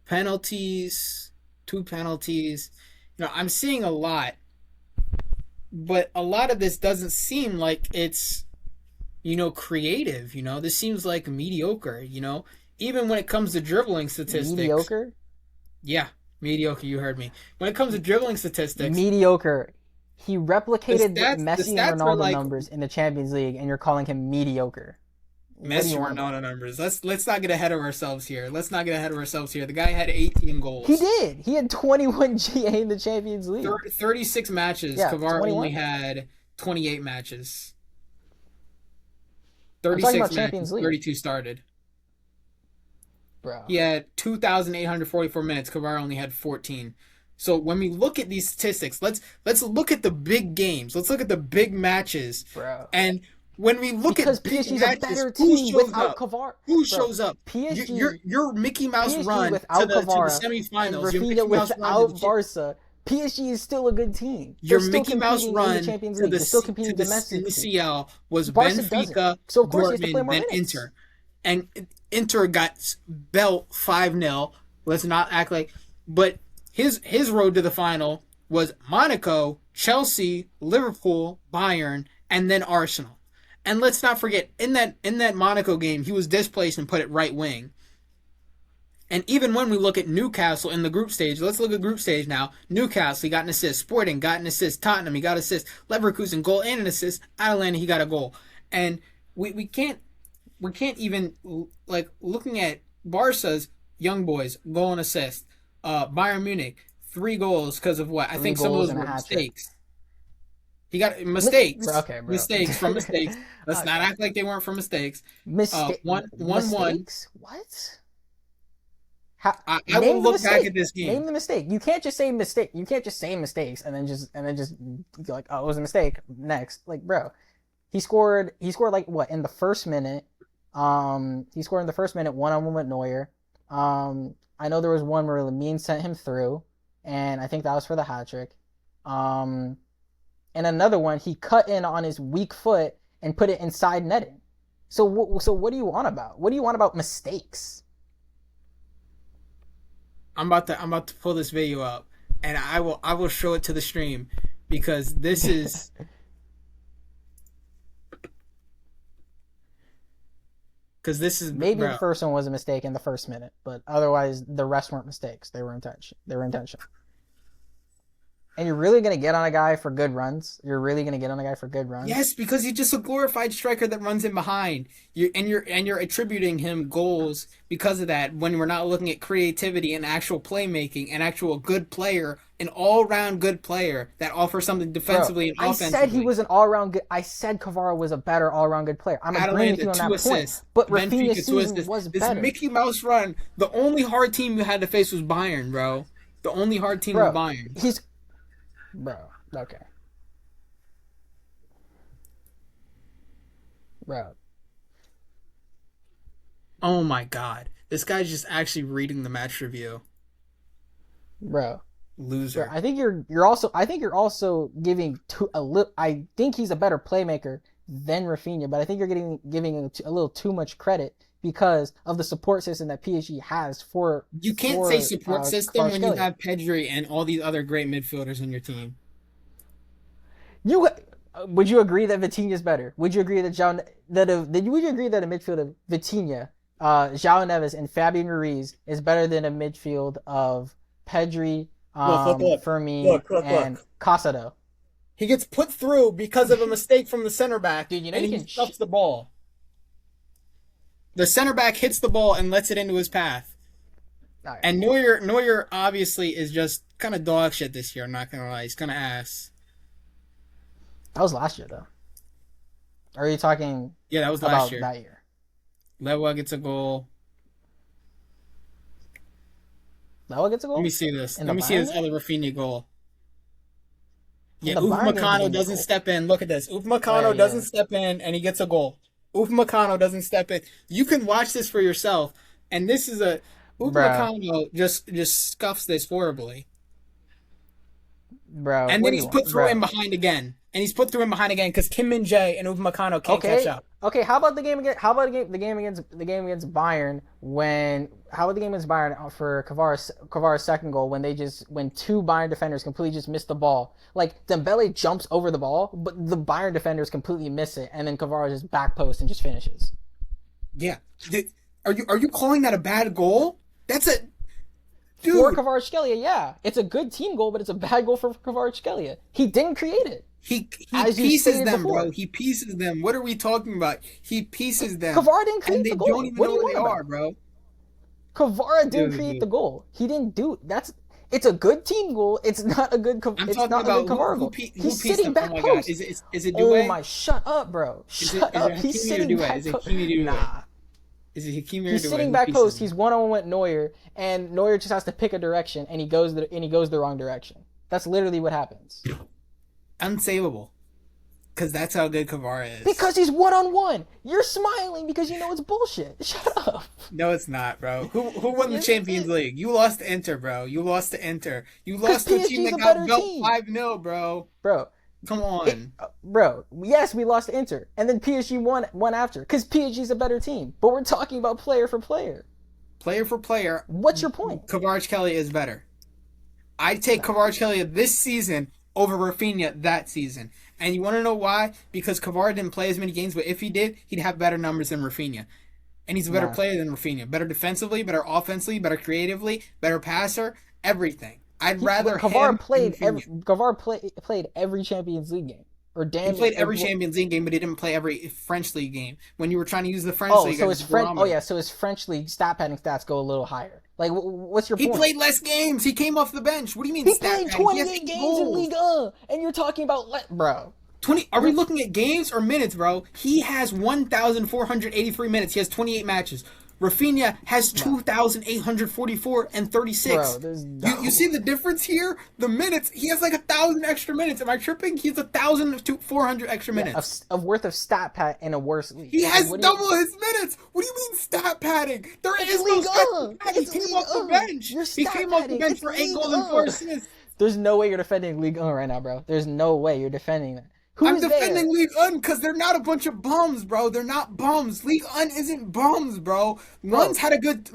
Penalties, 2 penalties. I'm seeing a lot. But a lot of this doesn't seem like it's, creative. This seems like mediocre, Even when it comes to dribbling statistics. Mediocre? Yeah, mediocre, you heard me. When it comes to dribbling statistics. Mediocre. He replicated Messi and Ronaldo numbers in the Champions League, and you're calling him mediocre. Messi and Ronaldo numbers. Let's not get ahead of ourselves here. The guy had 18 goals. He did. He had 21 GA in the Champions League. 36 matches. Yeah, Kvara only had 28 matches. 36 matches. 32 started. Bro. He had 2,844 minutes. Kvara only had 14. So when we look at these statistics, let's look at the big games. Let's look at the big matches. Bro. And when we look because at big PSG's matches, a better team without Kvara. Who shows up? PSG, your Mickey Mouse PSG run to the semifinals. And Rafinha without Barca PSG is still a good team. Your They're still Mickey Mouse competing in the run Champions to League. the They're still to competing the in the domestically. CL was Barca doesn't. Benfica, So of course he has to play Dortmund, more then minutes. Inter, and Inter got belt 5-0. Let's not act like, but his road to the final was Monaco, Chelsea, Liverpool, Bayern, and then Arsenal. And let's not forget in that Monaco game, he was displaced and put at right wing. And even when we look at Newcastle in the group stage, let's look at group stage now. Newcastle, he got an assist. Sporting got an assist. Tottenham, he got an assist. Leverkusen, goal and an assist. Atalanta, he got a goal. And we can't even, like, looking at Barca's young boys, goal and assist. Bayern Munich, 3 goals because of what? I think some of those were mistakes. He got mistakes. Okay, bro. Mistakes from mistakes. Let's Okay. not act like they weren't from mistakes. Mistakes. 1-1. What? I will look back at this game. Name the mistake. You can't just say mistake. You can't just say mistakes and then just like, oh, it was a mistake. Next, like, bro, he scored like what in the first minute. He scored in the first minute 1-on-1 with Neuer. I know there was one where Lamine sent him through, and I think that was for the hat trick. And another one he cut in on his weak foot and put it inside netting. So what do you want about? What do you want about mistakes? I'm about to pull this video up, and I will show it to the stream because this is maybe bro. the first one was a mistake in the first minute, but otherwise the rest weren't mistakes. They were intentional. And you're really gonna get on a guy for good runs? You're really gonna get on a guy for good runs? Yes, because he's just a glorified striker that runs in behind. You're attributing him goals because of that. When we're not looking at creativity and actual playmaking, and actual good player, an all-round good player that offers something defensively and offensively. I said he was an all-round good. I said Kvara was a better all-round good player. I'm agreeing with you on that assists, point. But Benfica, Rafinha's season was this better. Mickey Mouse run. The only hard team you had to face was Bayern, bro. The only hard team was Bayern. Bro, okay. Bro. Oh my god. This guy's just actually reading the match review. Bro. Loser. Bro, I think you're also giving I think he's a better playmaker than Rafinha, but I think you're giving a little too much credit because of the support system that PSG has for. You can't say support system when you Kvaratskhelia. have Pedri and all these other great midfielders in your team. Would you agree that Vitinha's better? Would you agree that would you agree that a midfield of Vitinha, João Neves, and Fabian Ruiz is better than a midfield of Pedri, Fermin, and Casado? He gets put through because of a mistake from the center back, Dude, you know and you he can stuffs the ball. The center back hits the ball and lets it into his path. Right. And Neuer obviously is just kind of dog shit this year. I'm not gonna lie, he's kind of ass. That was last year, though. Or are you talking? Yeah, that was about last year. that year? Lewa gets a goal. Lewa gets a goal. Let me see this. In Let the me see this Bayern other Rafinha goal. In Yeah, the Bayern game, he Upamecano didn't doesn't get a step in. Look at this. Upamecano Right, doesn't yeah. step in, and he gets a goal. Upamecano doesn't step in. You can watch this for yourself, and this is a Upamecano just scuffs this horribly. Bro, And what then do he's you put want? through Bro. in behind again. And he's put through in behind again because Kim Min-jae and Upamecano can't catch up. Okay. How about the game against? How about the game against Bayern how about the game against Bayern for Kvara's second goal when two Bayern defenders completely just missed the ball? Like Dembele jumps over the ball, but the Bayern defenders completely miss it, and then Kvara just back post and just finishes. Yeah. Are you calling that a bad goal? That's a dude. For Kvaratskhelia, yeah, it's a good team goal, but it's a bad goal for Kvaratskhelia. He didn't create it. He As you pieces stated them, before. bro. He pieces them. What are we talking about? He pieces them. Kvara didn't create and they the goal. don't even What know do you where they want are, about? bro. Kvara didn't create the goal. He didn't do that's. It's a good team goal. It's not a good. I'm It's talking not about a good Kvara who goal. pieced He's them. sitting back Oh my post. God. Is it Doué? Oh my! Shut up, bro. Shut up. it He's Hakimi or sitting Doué? back Is it post. Hakimi or Doué? Nah. Is it Hakimi or He's Doué? sitting Who back pieces post. them? He's 1-on-1 with Neuer, and Neuer just has to pick a direction, and he goes the wrong direction. That's literally what happens. Unsavable. Because that's how good Kavar is. Because he's one-on-one. You're smiling because you know it's bullshit. Shut up. No, it's not, bro. Who won the Yes, it Champions is. League? You lost to Inter, bro. You lost to Inter. You 'Cause lost to a team PSG is that a got better built team. 5-0, bro. Bro, Come on. bro, yes, we lost to Inter. And then PSG won after. Because PSG is a better team. But we're talking about player for player. Player for player, What's your point? Kelly is better. I'd take Kelly this season over Rafinha that season. And you want to know why? Because Kvarat didn't play as many games, but if he did, he'd have better numbers than Rafinha. And he's a better Nah. player than Rafinha. Better defensively, better offensively, better creatively, better passer, everything. I'd rather him than Rafinha. Kavar played every Champions League game. Or damn He played near every Champions League game, but he didn't play every French League game. When you were trying to use the French Oh, League so as his a French. Oh barometer. yeah, so his French league stat padding stats go a little higher. Like, what's your He point? played less games. He came off the bench. What do you mean He stat played padding? He has 28 8 games goals. in Ligue 1, and you're talking about bro. 20. Are we looking at games or minutes, bro? He has 1,483 minutes. He has 28 matches. Rafinha has 2,844 and 36. Bro, there's no. You see the difference here? The minutes. He has like 1,000 extra minutes. Am I tripping? He has 1,400 extra minutes. Of worth of stat pad in a worse league. He has Like, what do you- double his minutes. What do you mean stat padding? There It's is no Ligue stat 1. padding. He It's came Ligue off the 1. bench. You're He stat came off the padding. bench It's for 8 Ligue goals and 4 1. assists. There's no way you're defending Ligue 1 right now, bro. There's no way you're defending that. I'm Who's defending there? Ligue 1 because they're not a bunch of bums, bro. They're not bums. Ligue 1 isn't bums, bro. Lens had a good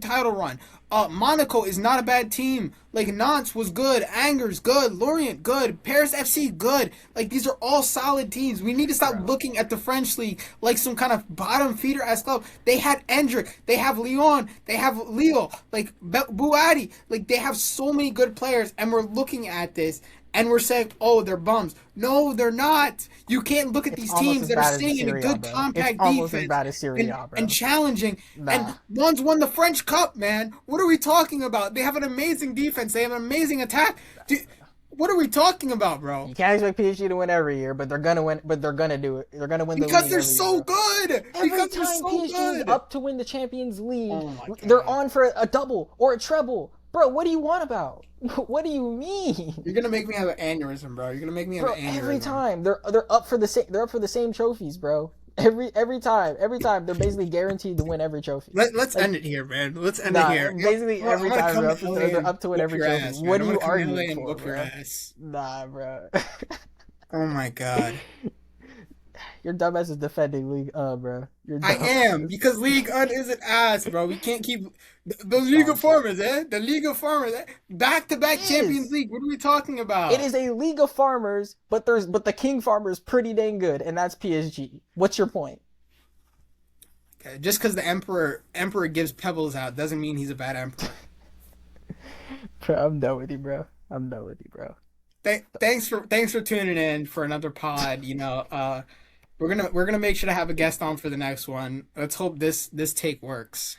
title run. Monaco is not a bad team. Like Nantes was good, Angers good, Lorient good, Paris FC good. Like these are all solid teams. We need to stop looking at the French league like some kind of bottom feeder ass club. They had Endrick, they have Lyon, they have Lille, like Bouadi. Like they have so many good players, and we're looking at this. And we're saying, oh, they're bums. No, they're not. You can't look at these almost teams as that bad are as staying in a Serie A, good bro. compact It's almost defense as bad as Serie A, bro. and challenging. Nah. And Lens won the French Cup, man. What are we talking about? They have an amazing defense. They have an amazing attack. What are we talking about, bro? You can't expect PSG to win every year, but they're gonna win. But they're gonna do it. They're gonna win the Because league they're every so year, bro. good. Every Because they're time so PSG is good. up to win the Champions League, Oh my God. they're on for a double or a treble. Bro, what do you want about? What do you mean? You're gonna make me have an aneurysm, bro. You're gonna make me have Bro, an aneurysm. every time they're up for the same trophies, bro. Every time they're basically guaranteed to win every trophy. Let's end it here, man. Let's end Nah, it here. basically I'm every gonna time come they're to LA up to win and every whoop your trophy. ass, What man. are you I'm gonna come to LA arguing and for, whoop your bro? ass. Nah, bro. Oh my God. Your dumbass is defending League, bro. You're I dumb. am, because League Un isn't ass, bro. We can't keep the League of Farmers, eh? The League of Farmers, eh? Back-to-back It Champions is. League. What are we talking about? It is a league of farmers, but the king farmer is pretty dang good, and that's PSG. What's your point? Okay, just because the Emperor gives pebbles out doesn't mean he's a bad Emperor. Bro, I'm done with you, bro. I'm done with you, bro. Thanks for tuning in for another pod. We're gonna make sure to have a guest on for the next one. Let's hope this take works.